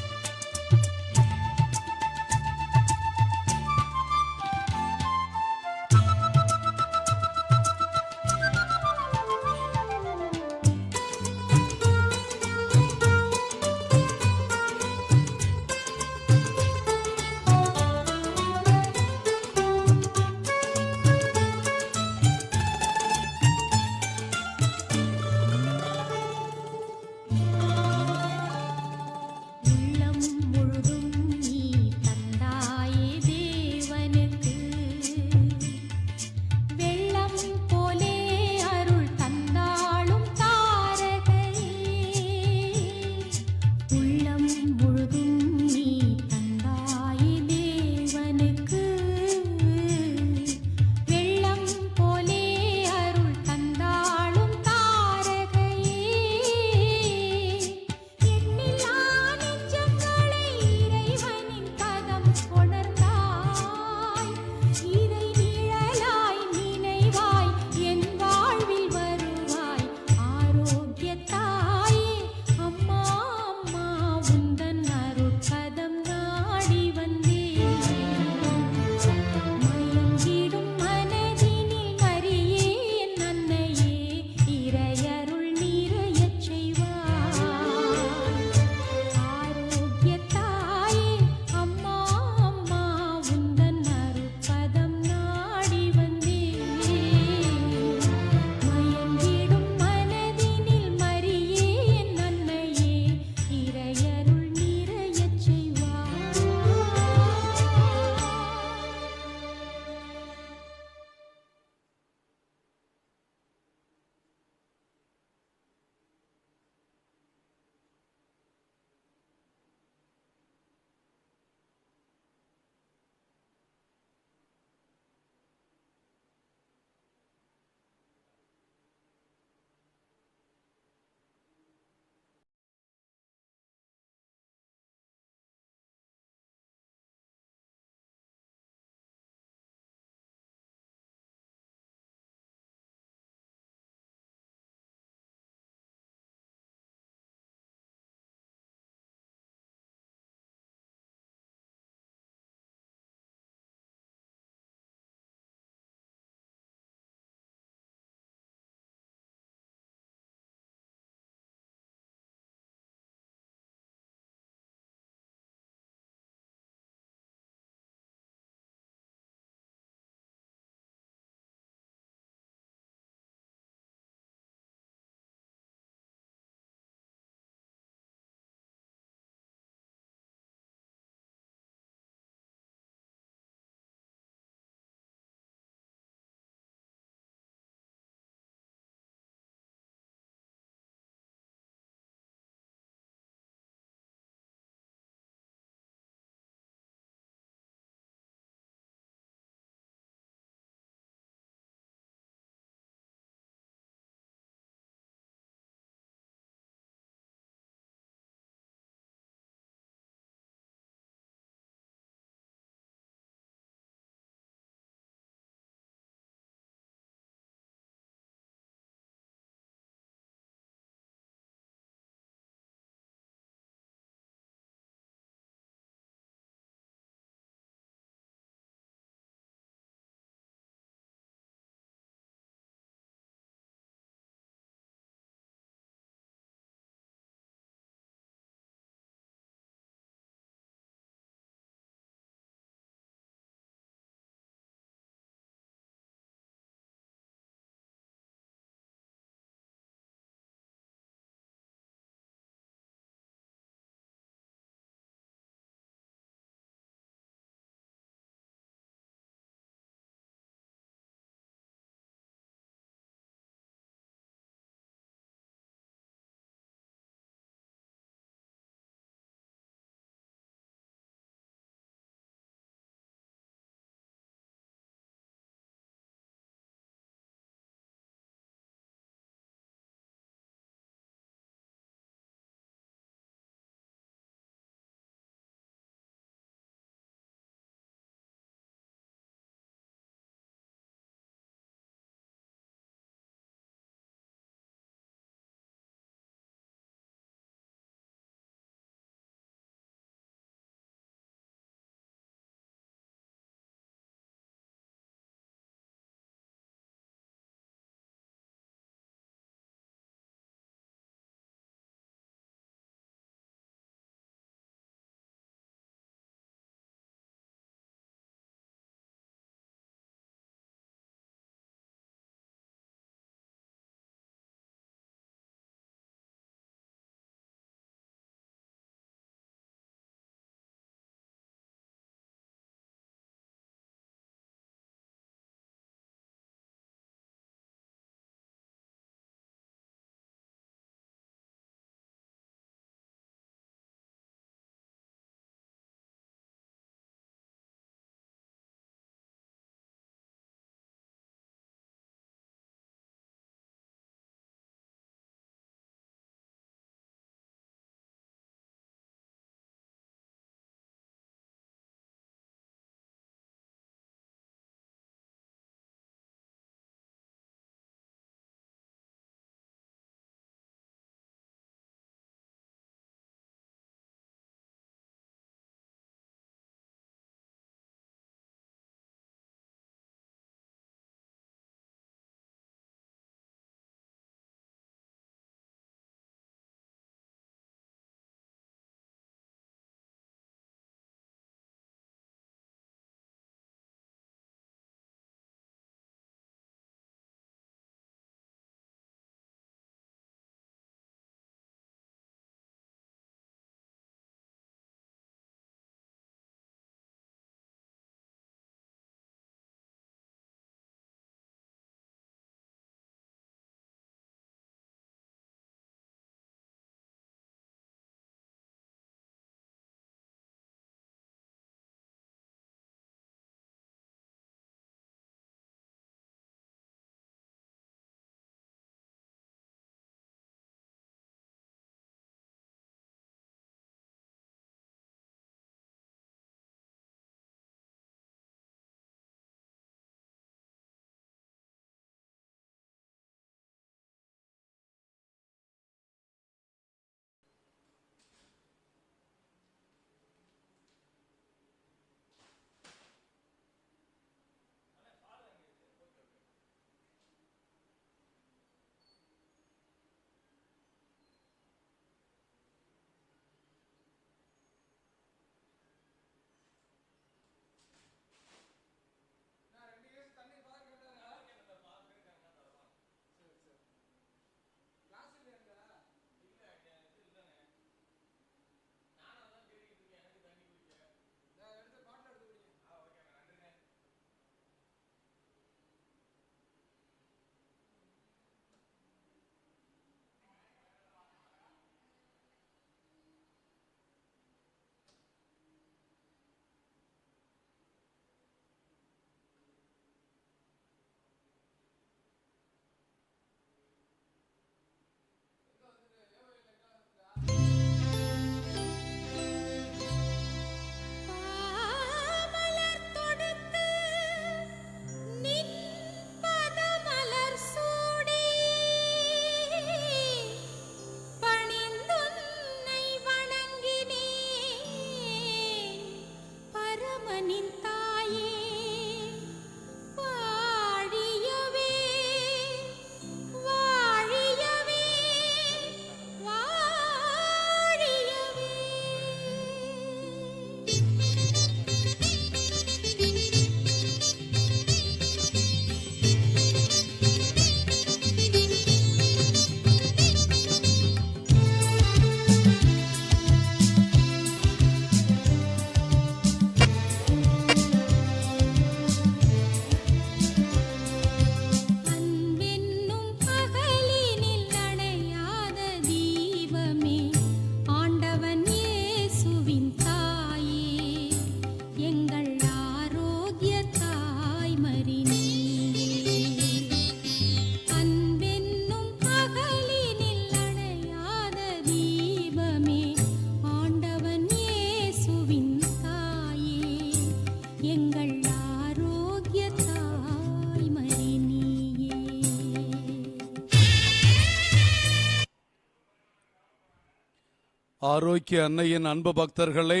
ஆரோக்கிய அன்னையின் அன்பு பக்தர்களே,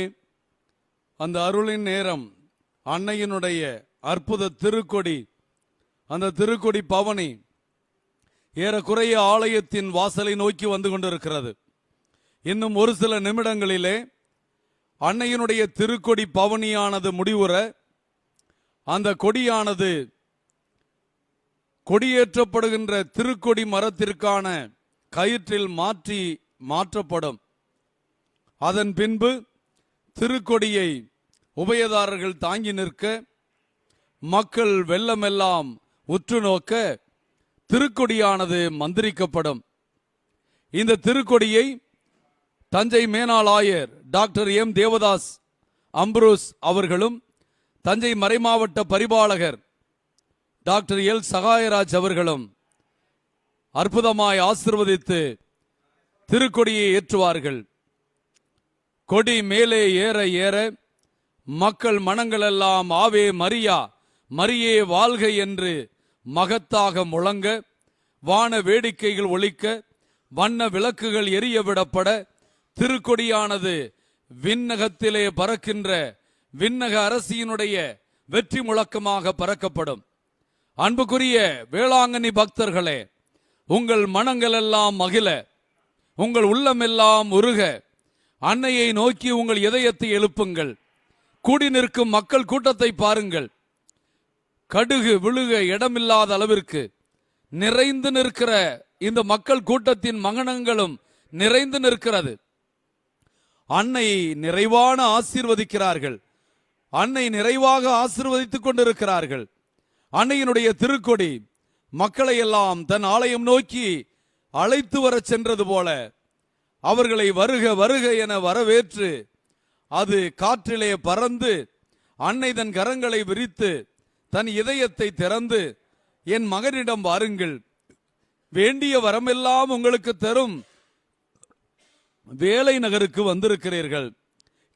அந்த அருளின் நேரம், அன்னையினுடைய அற்புத திருக்கொடி, அந்த திருக்கொடி பவனி ஏறக்குறைய ஆலயத்தின் வாசலை நோக்கி வந்து கொண்டிருக்கிறது. இன்னும் ஒரு சில நிமிடங்களிலே அன்னையினுடைய திருக்கொடி பவனியானது முடிவுற அந்த கொடியானது கொடியேற்றப்படுகின்ற திருக்கொடி மரத்திற்கான கயிற்றில் மாற்றப்படும். அதன் பின்பு திருக்கொடியை உபயதாரர்கள் தாங்கி நிற்க, மக்கள் வெள்ளமெல்லாம் உற்று நோக்க திருக்கொடியானது மந்திரிக்கப்படும். இந்த திருக்கொடியை தஞ்சை மேனாள் ஆயர் டாக்டர் எம் தேவதாஸ் அம்ப்ரோஸ் அவர்களும், தஞ்சை மறைமாவட்ட பரிபாலகர் டாக்டர் எல் சகாயராஜ் அவர்களும் அற்புதமாய் ஆசீர்வதித்து திருக்கொடியை ஏற்றுவார்கள். கொடி மேலே ஏற ஏற மக்கள் மனங்களெல்லாம் ஆவே மரியா, மரியே வாழ்க என்று மகத்தாக முழங்க, வான வேடிக்கைகள் ஒலிக்க, வண்ண விளக்குகள் எரிய விடப்பட, திருக்கொடியானது விண்ணகத்திலே பறக்கின்ற விண்ணக அரசியினுடைய வெற்றி முழக்கமாக பறக்கப்படும். அன்புக்குரிய வேளாங்கண்ணி பக்தர்களே, உங்கள் மனங்கள் எல்லாம் மகிழ, உங்கள் உள்ளமெல்லாம் உருக, அன்னையை நோக்கி உங்கள் இதயத்தை எழுப்புங்கள். கூடி நிற்கும் மக்கள் கூட்டத்தை பாருங்கள். கடுகு விழுக இடமில்லாத அளவிற்கு நிறைந்து நிற்கிற இந்த மக்கள் கூட்டத்தின் மகனங்களும் நிறைந்து நிற்கிறது. அன்னை நிறைவான ஆசீர்வதிக்கிறார்கள். அன்னை நிறைவாக ஆசீர்வதித்துக் கொண்டிருக்கிறார்கள். அன்னையினுடைய திருக்கொடி மக்களை எல்லாம் தன் ஆலயம் நோக்கி அழைத்து வர சென்றது போல அவர்களை வருக வருக என வரவேற்று அது காற்றிலே பறந்து, அன்னை தன் கரங்களை விரித்து தன் இதயத்தை திறந்து, என் மகனிடம் வாருங்கள், வேண்டிய வரமெல்லாம் உங்களுக்கு தரும், வேலை நகருக்கு வந்திருக்கிறீர்கள்,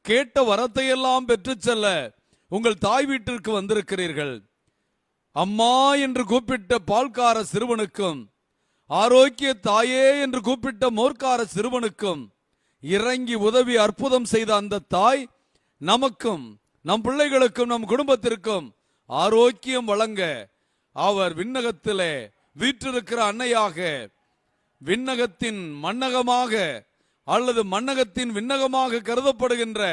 கேட்ட வரத்தையெல்லாம் பெற்று செல்ல உங்கள் தாய் வீட்டிற்கு வந்திருக்கிறீர்கள். அம்மா என்று கூப்பிட்ட பால்கார சிறுவனுக்கும், ஆரோக்கிய தாயே என்று கூப்பிட்ட மோர்க்கார சிறுவனுக்கும் இறங்கி உதவி அற்புதம் செய்த அந்த தாய் நமக்கும், நம் பிள்ளைகளுக்கும், நம் குடும்பத்திற்கும் ஆரோக்கியம் வழங்க அவர் விண்ணகத்திலே வீற்றிருக்கிற அன்னையாக, விண்ணகத்தின் மன்னகமாக அல்லது மன்னகத்தின் விண்ணகமாக கருதப்படுகின்ற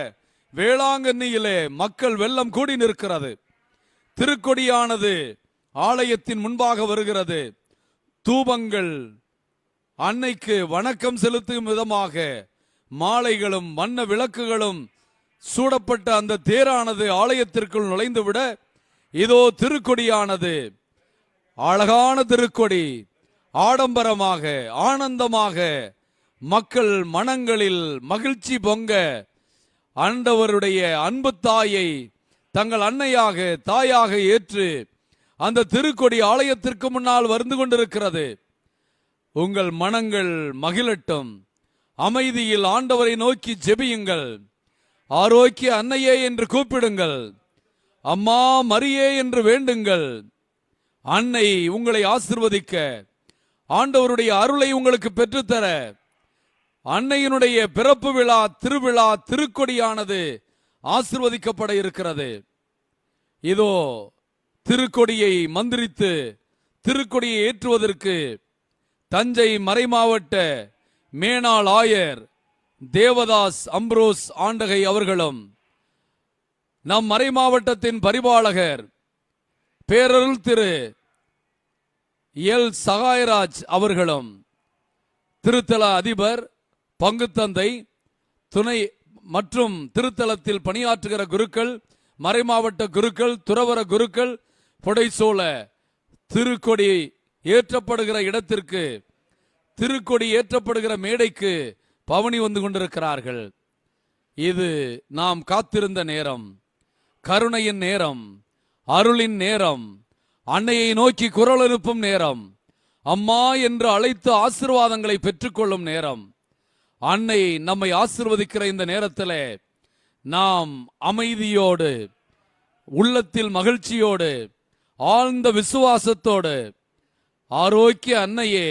வேளாங்கண்ணியிலே மக்கள் வெள்ளம் கூடி நிற்கிறது. திருக்கொடியானது ஆலயத்தின் முன்பாக வருகிறது. தூபங்கள், அன்னைக்கு வணக்கம் செலுத்தும் விதமாக மாலைகளும் வண்ண விளக்குகளும் சூடப்பட்ட அந்த தேரானது ஆலயத்திற்குள் நுழைந்துவிட, இதோ திருக்கொடியானது, அழகான திருக்கொடி ஆடம்பரமாக ஆனந்தமாக மக்கள் மனங்களில் மகிழ்ச்சி பொங்க, ஆண்டவருடைய அன்பு தாயை தங்கள் அன்னையாக தாயாக ஏற்று அந்த திருக்கொடி ஆலயத்திற்கு முன்னால் வந்து கொண்டிருக்கிறது. உங்கள் மனங்கள் மகிழட்டும். அமைதியில் ஆண்டவரை நோக்கி ஜெபியுங்கள். ஆரோக்கிய அன்னையே என்று கூப்பிடுங்கள். அம்மா மரியே என்று வேண்டுங்கள். அன்னை உங்களை ஆசிர்வதிக்க, ஆண்டவருடைய அருளை உங்களுக்கு பெற்றுத்தர, அன்னையினுடைய பிறப்பு விழா திருவிழா திருக்கொடியானது ஆசிர்வதிக்கப்பட இருக்கிறது. இதோ திருக்கொடியை மந்திரித்து திருக்கொடியை ஏற்றுவதற்கு தஞ்சை மறைமாவட்ட மேனாள் ஆயர் தேவதாஸ் அம்ப்ரோஸ் ஆண்டகை அவர்களும், நம் மறைமாவட்டத்தின் பரிபாலகர் பேரருள் திரு எல் சகாயராஜ் அவர்களும், திருத்தல அதிபர், பங்குத்தந்தை, துணை மற்றும் திருத்தலத்தில் பணியாற்றுகிற குருக்கள், மறைமாவட்ட குருக்கள், துறவர குருக்கள், புடைசூழ திருக்கொடி ஏற்றப்படுகிற இடத்திற்கு, திருக்கொடி ஏற்றப்படுகிற மேடைக்கு பவனி வந்து கொண்டிருக்கிறார்கள். இது நாம் காத்திருந்த நேரம், கருணையின் நேரம், அருளின் நேரம், அன்னையை நோக்கி குரல் எழுப்பும் நேரம், அம்மா என்று அழைத்து ஆசீர்வாதங்களை பெற்றுக்கொள்ளும் நேரம். அன்னை நம்மை ஆசீர்வதிக்கிற இந்த நேரத்தில் நாம் அமைதியோடு, உள்ளத்தில் மகிழ்ச்சியோடு, ஆழ்ந்த விசுவாசத்தோடு, ஆரோக்கிய அன்னையே,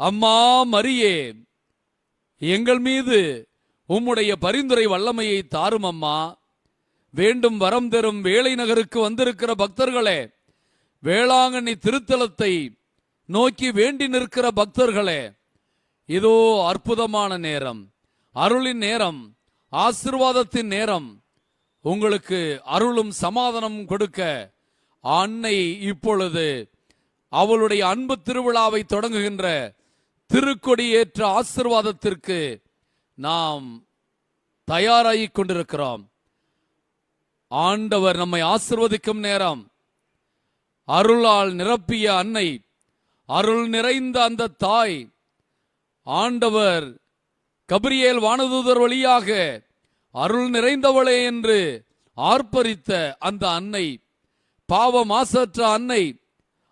அம்மா மரியே, எங்கள் மீது உம்முடைய பரிந்துரை வல்லமையை தாரும் அம்மா. வேண்டும் வரம் தரும் வேளை நகருக்கு வந்திருக்கிற பக்தர்களே, வேளாங்கண்ணி திருத்தலத்தை நோக்கி வேண்டி நிற்கிற பக்தர்களே, இதோ அற்புதமான நேரம், அருளின் நேரம், ஆசீர்வாதத்தின் நேரம். உங்களுக்கு அருளும் சமாதானம் கொடுக்க அன்னை இப்பொழுது அவளுடைய அன்பு திருவிழாவை தொடங்குகின்ற திருக்கொடி ஏற்ற ஆசீர்வாதத்திற்கு நாம் தயாராகிக் கொண்டிருக்கிறோம். ஆண்டவர் நம்மை ஆசீர்வதிக்கும் நேரம். அருளால் நிரப்பிய அன்னை, அருள் நிறைந்த அந்த தாய், ஆண்டவர் கபிரியேல் வானதூதர் வழியாக அருள் நிறைந்தவளே என்று ஆர்ப்பரித்த அந்த அன்னை, பாவ மாசற்ற அன்னை,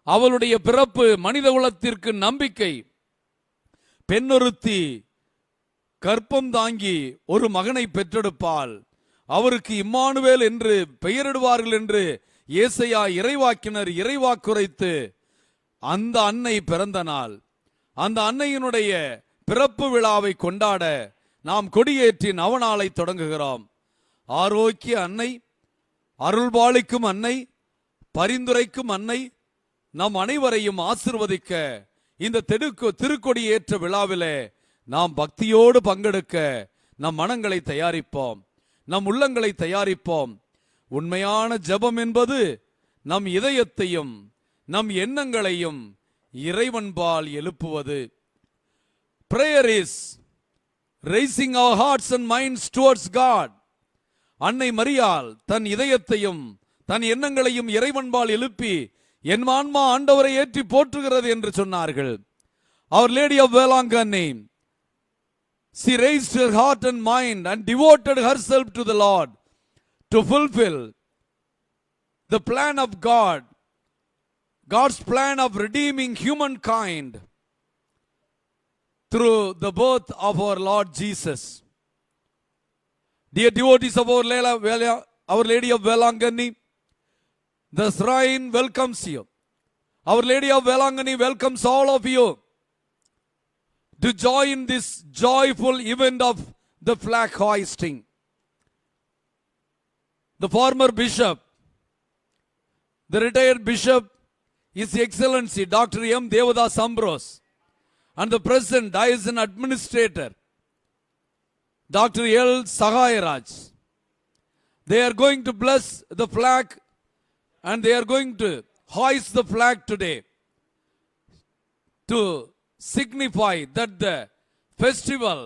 அவளுடைய பிறப்பு மனித குலத்திற்கு நம்பிக்கை. பெண்ணொருத்தி கற்பம் தாங்கி ஒரு மகனை பெற்றெடுப்பாள், அவருக்கு இம்மானுவேல் என்று பெயரிடுவார்கள் என்று ஏசாயா இறைவாக்கினர் இறைவாக்குரைத்து அந்த அன்னை பிறந்த நாள். அந்த அன்னையினுடைய பிறப்பு விழாவை கொண்டாட நாம் கொடியேற்றி நவநாளை தொடங்குகிறோம். ஆரோக்கிய அன்னை, அருள்பாலிக்கும் அன்னை, பரிந்துரைக்கும் அன்னை நம் அனைவரையும் ஆசிர்வதிக்க இந்த திருக்கொடி ஏற்ற விழாவிலே நாம் பக்தியோடு பங்கெடுக்க நம் மனங்களை தயாரிப்போம், நம் உள்ளங்களை தயாரிப்போம். உண்மையான ஜெபம் என்பது நம் இதயத்தையும் நம் எண்ணங்களையும் இறைவன்பால் எழுப்புவது. Prayer is raising our hearts and minds towards God. அன்னை மரியாள் தன் இதயத்தையும் தன் எண்ணங்களையும் இறைவன்பால் எழுப்பி என் ஆன்மா ஆண்டவரை ஏற்றி போற்றுகிறது என்று சொன்னார்கள். Our Lady of Velanganni, she raised her heart and mind and devoted herself to the Lord to fulfill the plan of God, God's plan of redeeming humankind through the birth of our Lord Jesus. Dear devotees of Our Lady of Velanganni, the shrine welcomes you. Our Lady of Velanganni welcomes all of you to join this joyful event of the flag hoisting. The former bishop, the retired bishop, His Excellency Dr. M. Devadas Ambrose, and the present diocesan administrator, Dr. L. Sahayaraj. They are going to bless the flag and they are going to hoist the flag today to signify that the festival,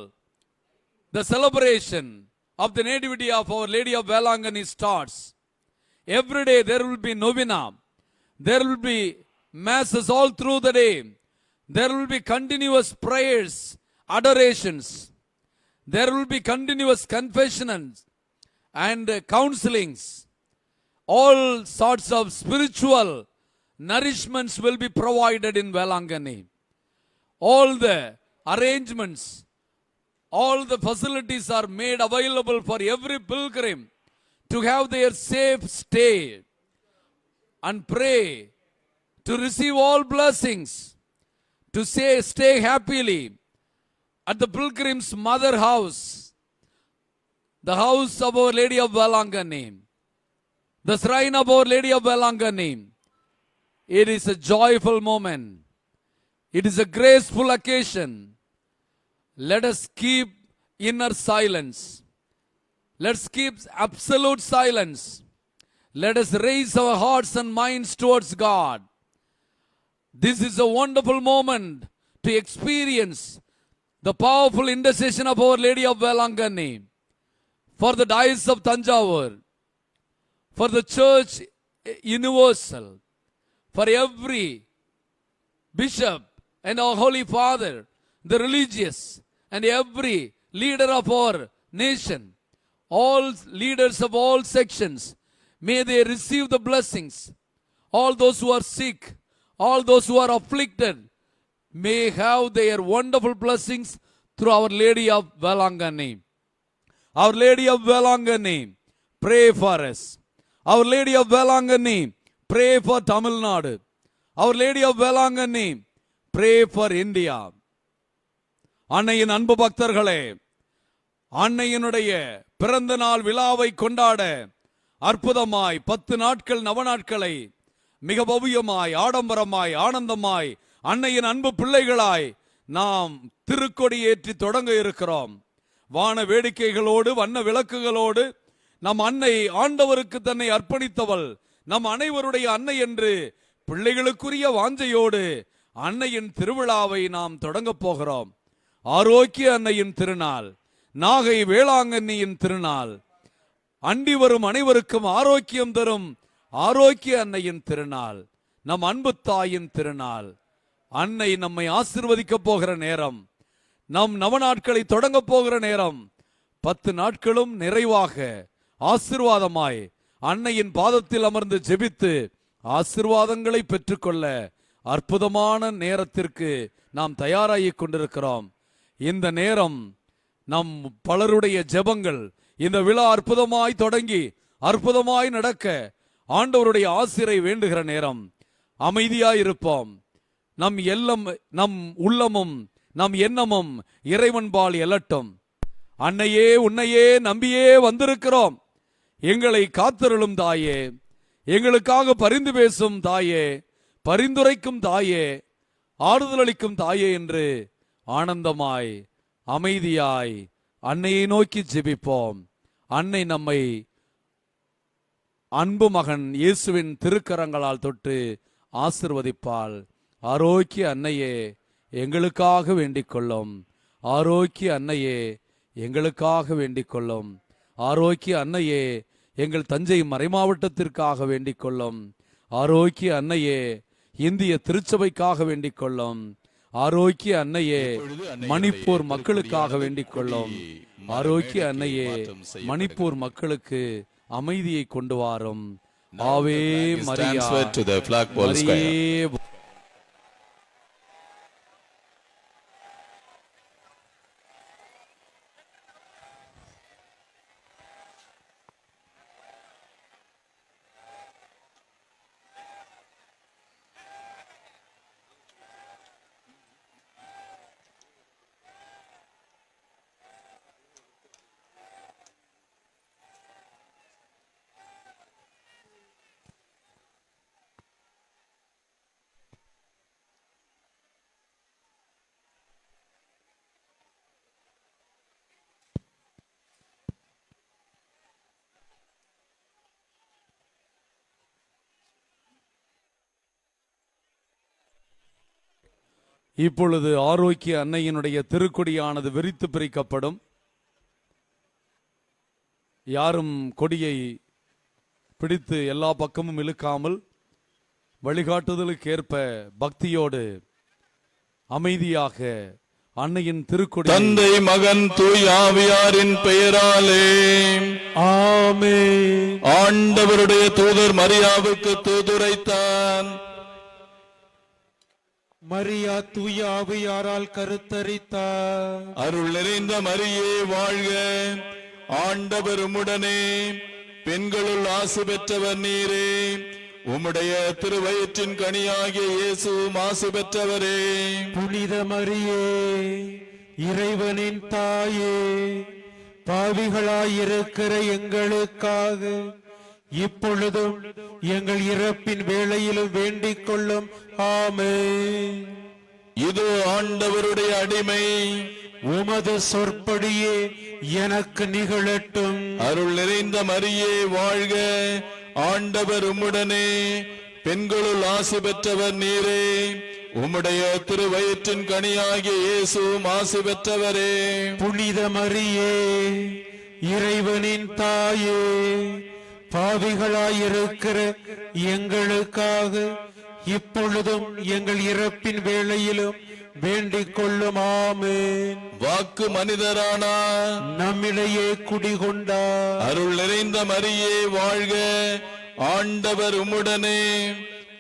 the celebration of the nativity of Our Lady of Velanganni starts. Every day there will be novena, there will be masses all through the day, there will be continuous prayers, adorations, there will be continuous confessions and counselings. All sorts of spiritual nourishments will be provided in Velanganni. All the arrangements, all the facilities are made available for every pilgrim to have their safe stay and pray, to receive all blessings, to stay happily at the pilgrim's mother house, the house of Our Lady of Velanganni, the shrine of Our Lady of Velanganni. It is a joyful moment. It is a graceful occasion. Let us keep inner silence. Let's keep absolute silence. Let us raise our hearts and minds towards God. This is a wonderful moment to experience the powerful intercession of Our Lady of Velanganni for the Diocese of Tanjavur, for the Church Universal, for every bishop and our Holy Father, the religious, and every leader of our nation, all leaders of all sections, may they receive the blessings. All those who are sick, all those who are afflicted, may have their wonderful blessings through Our Lady of Velanganni. Our Lady of Velanganni, pray for us. Our Lady of Velanganni, pray for Tamil Nadu. Our Lady of Velanganni, pray for India. அன்னையின் அன்பு பக்தர்களே, அன்னையினுடைய பிறந்த நாள் விழாவை கொண்டாட அற்புதமாய் 10 நாட்கள் நவநாட்களை மிக பவ்யமாய் ஆடம்பரமாய் ஆனந்தமாய் அன்னையின் அன்பு பிள்ளைகளாய் நாம் திருக்கொடி ஏற்றி தொடங்க இருக்கிறோம். வான வேடிக்கைகளோடு வண்ண விளக்குகளோடு நம் அன்னை ஆண்டவருக்கு தன்னை அர்ப்பணித்தவள், நம் அனைவருடைய அன்னை என்று பிள்ளைகளுக்குரிய வாஞ்சையோடு அன்னையின் திருவிழாவை நாம் தொடங்க போகிறோம். ஆரோக்கிய அன்னையின் திருநாள், நாகை வேளாங்கண்ணியின் திருநாள், அண்டி வரும் அனைவருக்கும் ஆரோக்கியம் தரும் ஆரோக்கிய அன்னையின் திருநாள், நம் அன்பு தாயின் திருநாள். அன்னை நம்மை ஆசீர்வதிக்க போகிற நேரம், நம் நவநாட்களை தொடங்க போகிற நேரம், 10 நாட்களும் நிறைவாக ஆசீர்வாதமாய் அன்னையின் பாதத்தில் அமர்ந்து ஜெபித்து ஆசீர்வாதங்களை பெற்றுக்கொள்ள அற்புதமான நேரத்திற்கு நாம் தயாராகிக் கொண்டிருக்கிறோம். இந்த நேரம் நம் பலருடைய ஜெபங்கள் இந்த விழா அற்புதமாய் தொடங்கி அற்புதமாய் நடக்க ஆண்டவருடைய ஆசீரை வேண்டுகிற நேரம். அமைதியாய் இருப்போம். நம் உள்ளமும் நம் எண்ணமும் இறைவன்பால் எழட்டும். அன்னையே, உன்னையே நம்பியே வந்திருக்கிறோம். எங்களை காத்தருளும் தாயே, எங்களுக்காக பரிந்து பேசும் தாயே, பரிந்துரைக்கும் தாயே, ஆறுதல் அளிக்கும் தாயே என்று ஆனந்தமாய் அமைதியாய் அன்னையை நோக்கி ஜெபிப்போம். அன்னை நம்மை அன்பு மகன் இயேசுவின் திருக்கரங்களால் தொட்டு ஆசிர்வதிப்பாள். ஆரோக்கிய அன்னையே, எங்களுக்காக வேண்டிக் கொள்ளும். ஆரோக்கிய அன்னையே, எங்களுக்காக வேண்டிக் கொள்ளும். ஆரோக்கிய அன்னையே, எங்கள் தஞ்சை மறைமாவட்டத்திற்காக வேண்டிக் கொள்ளும். ஆரோக்கிய அன்னையே, இந்திய திருச்சபைக்காக வேண்டிக் கொள்ளும். ஆரோக்கிய அன்னையே, மணிப்பூர் மக்களுக்காக வேண்டிக் கொள்ளும். ஆரோக்கிய அன்னையே, மணிப்பூர் மக்களுக்கு அமைதியை கொண்டு வாரும். ஆவே மரியா, மரியே. இப்பொழுது ஆரோக்கிய அன்னையினுடைய திருக்கொடியானது விரித்து பிரிக்கப்படும். யாரும் கொடியை பிடித்து எல்லா பக்கமும் இழுக்காமல் வழிகாட்டுதலுக்கு ஏற்ப பக்தியோடு அமைதியாக அன்னையின் திருக்கொடி தந்தை மகன் தூய் ஆவியாரின் பெயராலே ஆமென். ஆண்டவருடைய தூதர் மரியாவுக்கு தூதுரைத்தான். மரியா தூய ஆவியாரால் கருத்தரித்தார். அருள் நிறைந்த மரியே வாழ்க, ஆண்டவர் உம்முடனே, பெண்களுள் ஆசி பெற்றவர் நீரே, உம்முடைய திருவயிற்றின் கனியாகிய இயேசுவும் ஆசி பெற்றவரே. புனித மரியே, இறைவனின் தாயே, பாவிகளாயிருக்கிற எங்களுக்காக இப்பொழுதும் எங்கள் இறப்பின் வேளையிலும் வேண்டிக் கொள்ளும். ஆமென். இது ஆண்டவருடைய அடிமை, உமது சொற்படியே எனக்கு நிகழட்டும். அருள் நிறைந்த மரியே வாழ்க, ஆண்டவர் உம்முடனே, பெண்களுள் ஆசி பெற்றவர் நீரே, உம்முடைய திருவயிற்றின் கனியாகிய இயேசுவும் ஆசி பெற்றவரே. புனித மரியே, இறைவனின் தாயே, பாவிகளாயிருக்கிற எங்களுக்காக இப்பொழுதும் எங்கள் இறப்பின் வேளையிலும் வேண்டிக் கொள்ளும். ஆமென். வாக்கு மனிதரானா, நம்மிடையே குடிகொண்டார். அருள் நிறைந்த மரியே வாழ்க, ஆண்டவர் உம்முடனே,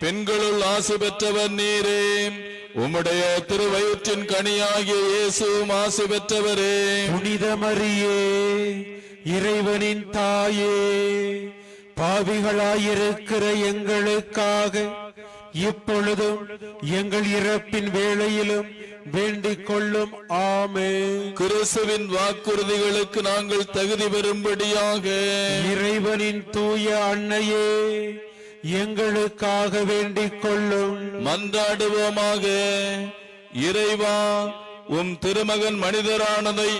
பெண்களுள் ஆசி பெற்றவர் நீரே, உம்முடைய திருவயிற்றின் கனியாகிய இயேசுவும் ஆசி பெற்றவரே. புனித மரியே, இறைவனின் தாயே, பாவிகளாயிருக்கிற எங்களுக்காக இப்பொழுதும் எங்கள் இறப்பின் வேளையிலும் வேண்டிக் கொள்ளும். ஆமென். கிறிஸ்துவின் வாக்குறுதிகளுக்கு நாங்கள் தகுதி பெறும்படியாக இறைவனின் தூய அன்னையே, எங்களுக்காக வேண்டிக் கொள்ளும். மன்றாடுவோமாக. இறைவா, உம் திருமகன் மனிதரானதை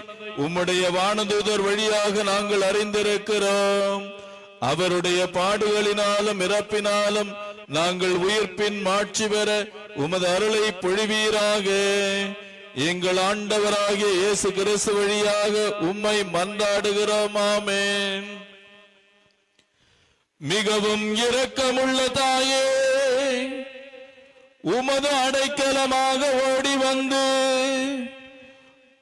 உம்முடைய வானதூதர் வழியாக நாங்கள் அறிந்திருக்கிறோம். அவருடைய பாடுகளினாலும் இறப்பினாலும் நாங்கள் உயிர்ப்பின் மாட்சி பெற உமது அருளை பொழிவீராக. எங்கள் ஆண்டவராகிய இயேசு கிறிஸ்து வழியாக உம்மை மன்றாடுகிறோம். ஆமென். மிகவும் இரக்கமுள்ள தாயே, உமது அடைக்கலமாக ஓடி வந்து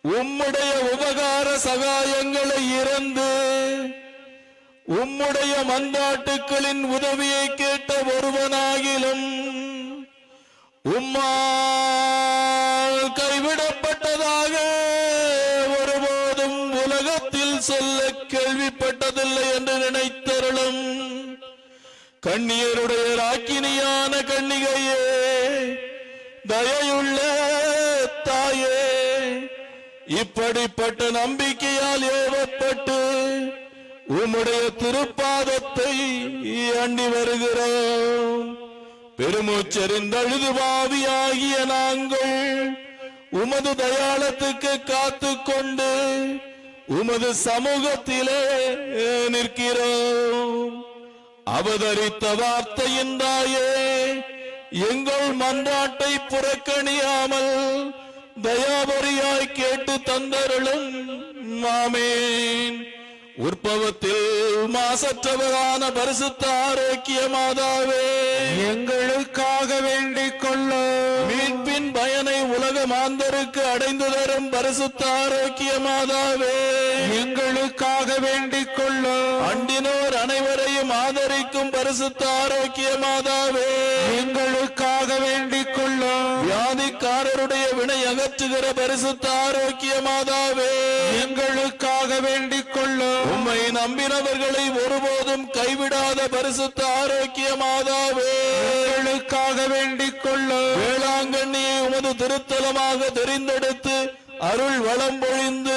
உம்முடைய உபகார சகாயங்களை இறந்து உம்முடைய மன்றாட்டுக்களின் உதவியை கேட்ட ஒருவனாகிலும் உம்மால் கைவிடப்பட்டதாக ஒருபோதும் உலகத்தில் சொல்ல கேள்விப்பட்டதில்லை என்று நினைத்தருளும். கன்னியருடைய ராக்கினியான கன்னிகையே, தயையுள்ள தாயே, இப்படிப்பட்ட நம்பிக்கையால் ஏவப்பட்டு உம்முடைய திருப்பாதத்தை அண்டி வருகிறோம். பெருமூச்செறிந்தழுது பாவியாகிய நாங்கள் உமது தயாளத்துக்கு காத்து கொண்டு உமது சமூகத்திலே நிற்கிறோம். அவதரித்த வார்த்தையின் தாயே, எங்கள் மன்றாட்டை புறக்கணியாமல் தயாபரியாய் கேட்டு தந்தருளும். ஆமென். உற்பவத்தில் மாசற்றவரான பரிசுத்த ஆரோக்கிய மாதாவே, எங்களுக்காக வேண்டிக் கொள்ளும். மீட்பின் பயனை உலக மாந்தருக்கு அடைந்து தரும் பரிசுத்த ஆரோக்கிய மாதாவே, எங்களுக்காக வேண்டிக் கொள்ளும். அண்டினோர் அனைவரையும் ஆதரிக்கும் பரிசுத்த ஆரோக்கிய மாதாவே, எங்களுக்காக வேண்டிக் கொள்ளும். வியாதிக்காரருடைய வினை அகற்றுகிற பரிசுத்த ஆரோக்கிய மாதாவே, எங்களுக்காக வேண்டிக் கொள்ளும். உம்மை நம்பினவர்களை ஒருபோதும் கைவிடாத பரிசுத்த ஆரோக்கிய மாதாவே, எங்களுக்காக வேண்டிக் கொள்ளும். வேளாங்கண்ணியை உமது திருத்தலமாக தெரிந்தெடுத்து அருள் வளம் பொழிந்து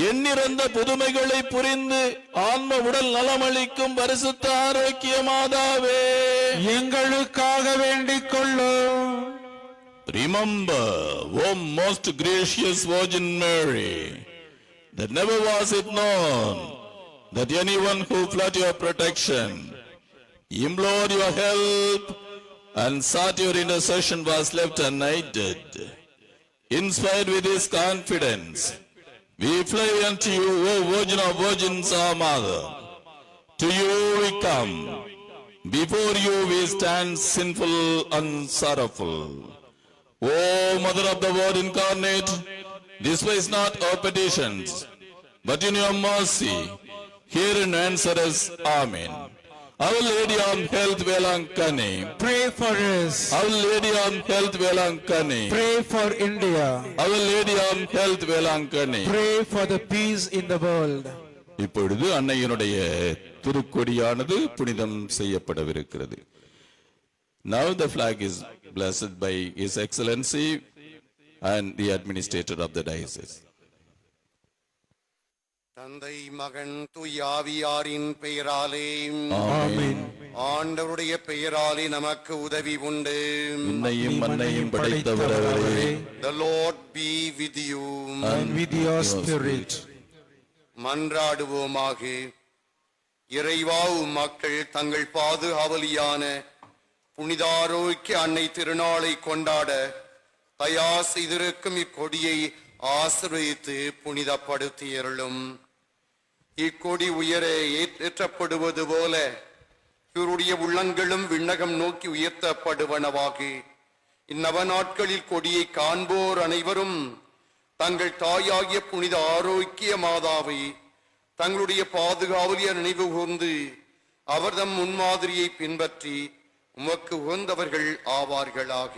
எண்ணிறந்த புதுமைகளை புரிந்து ஆன்ம உடல் நலமளிக்கும் பரிசுத்த ஆரோக்கிய மாதாவே, எங்களுக்காக வேண்டிக் கொள்ளும். Remember, O most gracious Virgin Mary, that never was it known that anyone who fled your protection, implored your help, and sought your intercession was left unaided. Inspired with this confidence, we fly unto you, O Virgin of Virgins, our Mother. To you we come, before you we stand sinful and sorrowful. O Mother of the Word incarnate, despise not our petitions, but in your mercy, hear and answer us. Amen. Our Lady of Health, Velankani. Pray for us. Our Lady of Health, Velankani. Pray for India. Our Lady of Health, Velankani. Pray for the peace in the world. இப்பொழுது அன்னையினுடைய திருக்கொடியானது புனிதம் செய்யப்படவிருக்கிறது. Now the flag is blessed by His Excellency and the administrator of the diocese. தந்தை மகன் தூயாவியாரின் பெயராலே ஆமென். ஆண்டவருடைய பெயராலே நமக்கு உதவி உண்டு. விண்ணையும் மண்ணையும் படைத்தவரே, The Lord be with you. And with your spirit. மன்றாடுவோமாக. இறைவா, மக்கள் தங்கள் பாதுகாவலியான புனிதாரோக்கிய அன்னை திருநாளை கொண்டாட தயா செய்திருக்கும் இக்கொடியை ஆசீர்வதித்து புனிதப்படுத்தியருளும். இக்கொடி உயர ஏற்றப்படுவது போல இவருடைய உள்ளங்களும் விண்ணகம் நோக்கி உயர்த்தப்படுவனவாக இந்நவ நாட்களில் கொடியை காண்போர் அனைவரும் தங்கள் தாயாகிய புனித ஆரோக்கிய மாதாவை தங்களுடைய பாதுகாவலிய நினைவு கூர்ந்து அவர்தம் முன்மாதிரியை பின்பற்றி உமக்கு உகந்தவர்கள் ஆவார்களாக.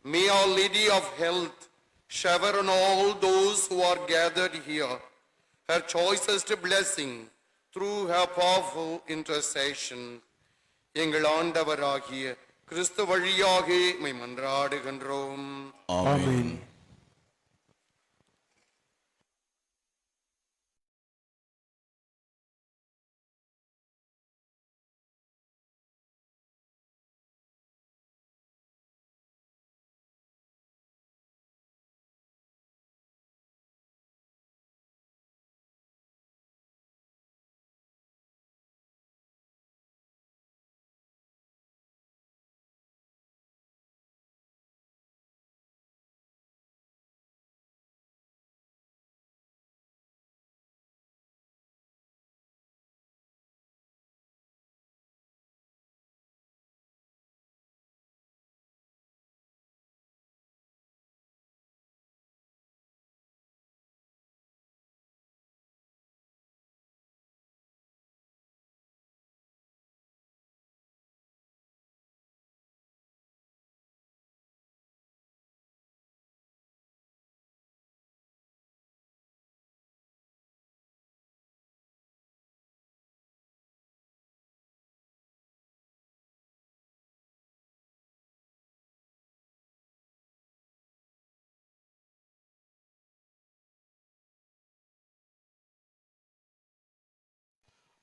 May Our Lady of Health shower on all those who are gathered here her choicest blessing through her powerful intercession. எங்கள் ஆண்டவராகிய கிறிஸ்து வழியாக உம்மை மன்றாடுகின்றோம். Amen.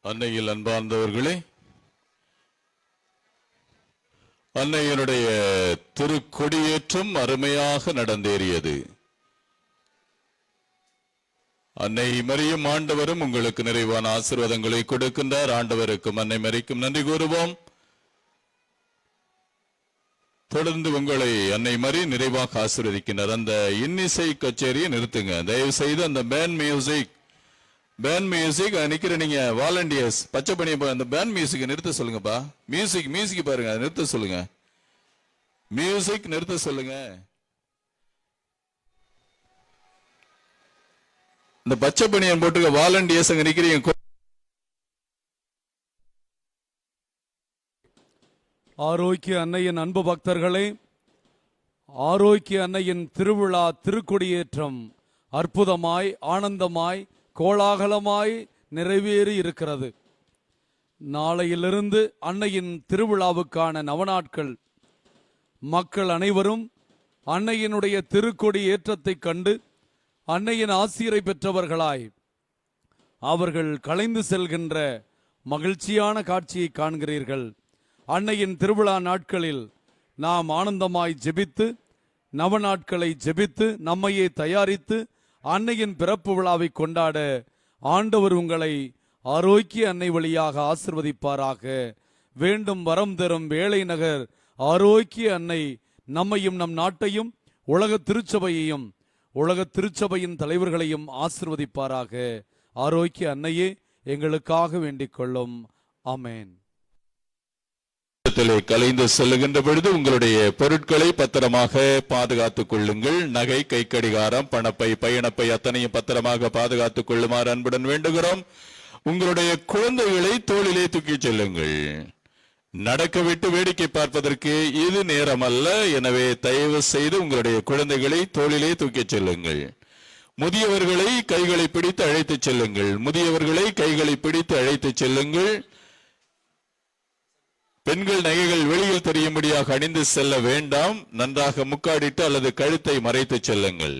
அன்னையில் அன்பார்ந்தவர்களே, அன்னையினுடைய திருக்கொடியேற்றம் அருமையாக நடந்தேறியது. அன்னை மரியும் ஆண்டவரும் உங்களுக்கு நிறைவான ஆசீர்வாதங்களை கொடுக்கின்றார். ஆண்டவருக்கும் அன்னை மரிக்கும் நன்றி கூறுவோம். தொடர்ந்து உங்களை அன்னை மரி நிறைவாக ஆசீர்வதிக்கின்றார். அந்த இன்னிசை கச்சேரியை நிறுத்துங்க தயவு செய்து. அந்த பேண்ட் மியூசிக் நிக்கிற நீங்க வாலண்டியர்ஸ் பச்சை பண்ணி அந்த பேண்ட் மியூசிக் நிறுத்த சொல்லுங்கப்பா. மியூசிக் பாருங்க, நிறுத்த சொல்லுங்க. மியூசிக் நிறுத்த சொல்லுங்க. இந்த பச்சை பணியன் போட்டுக்க வாலண்டியர்ஸ் அங்க நிக்கிறீங்க. ஆரோக்கிய அன்னையின் அன்பு பக்தர்களே, ஆரோக்கிய அன்னையின் திருவிழா திருக்கொடியேற்றம் அற்புதமாய், ஆனந்தமாய், கோலாகலமாய் நிறைவேறி இருக்கிறது. நாளையிலிருந்து அன்னையின் திருவிழாவுக்கான நவநாட்கள். மக்கள் அனைவரும் அன்னையினுடைய திருக்கொடி ஏற்றத்தை கண்டு அன்னையின் ஆசீரை பெற்றவர்களாய் அவர்கள் கலைந்து செல்கின்ற மகிழ்ச்சியான காட்சியை காண்கிறீர்கள். அன்னையின் திருவிழா நாட்களில் நாம் ஆனந்தமாய் ஜெபித்து, நவநாட்களை ஜெபித்து, நம்மையே தயாரித்து அன்னையின் பிறப்பு விழாவை கொண்டாட ஆண்டவர் உங்களை ஆரோக்கிய அன்னை வழியாக ஆசிர்வதிப்பாராக. வேண்டும் வரம் தரும் வேளை நகர் ஆரோக்கிய அன்னை நம்மையும் நம் நாட்டையும் உலக திருச்சபையையும் உலக திருச்சபையின் தலைவர்களையும் ஆசிர்வதிப்பாராக. ஆரோக்கிய அன்னையே எங்களுக்காக வேண்டிக் கொள்ளும். ஆமென். கலைந்து செல்லுகின்ற பொழுது உங்களுடைய பொருட்களை பத்திரமாக பாதுகாத்துக் கொள்ளுங்கள். நகை, கை கடிகாரம், பணப்பை, பயணப்பை அத்தனையும் பத்திரமாக பாதுகாத்துக் கொள்ளுமாறு அன்புடன் வேண்டுகிறோம். உங்களுடைய குழந்தைகளை தோளிலே தூக்கி செல்லுங்கள். நடக்க விட்டு வேடிக்கை பார்ப்பதற்கு இது நேரம் அல்ல. எனவே தயவு செய்து உங்களுடைய குழந்தைகளை தோளிலே தூக்கி செல்லுங்கள். முதியவர்களை கைகளை பிடித்து அழைத்து செல்லுங்கள். முதியவர்களை கைகளை பிடித்து அழைத்து செல்லுங்கள். பெண்கள் நகைகள் வெளியில் தெரியும்படியாக அணிந்து செல்ல வேண்டாம். நன்றாக முக்காடிட்டு அல்லது கழுத்தை மறைத்து செல்லுங்கள்.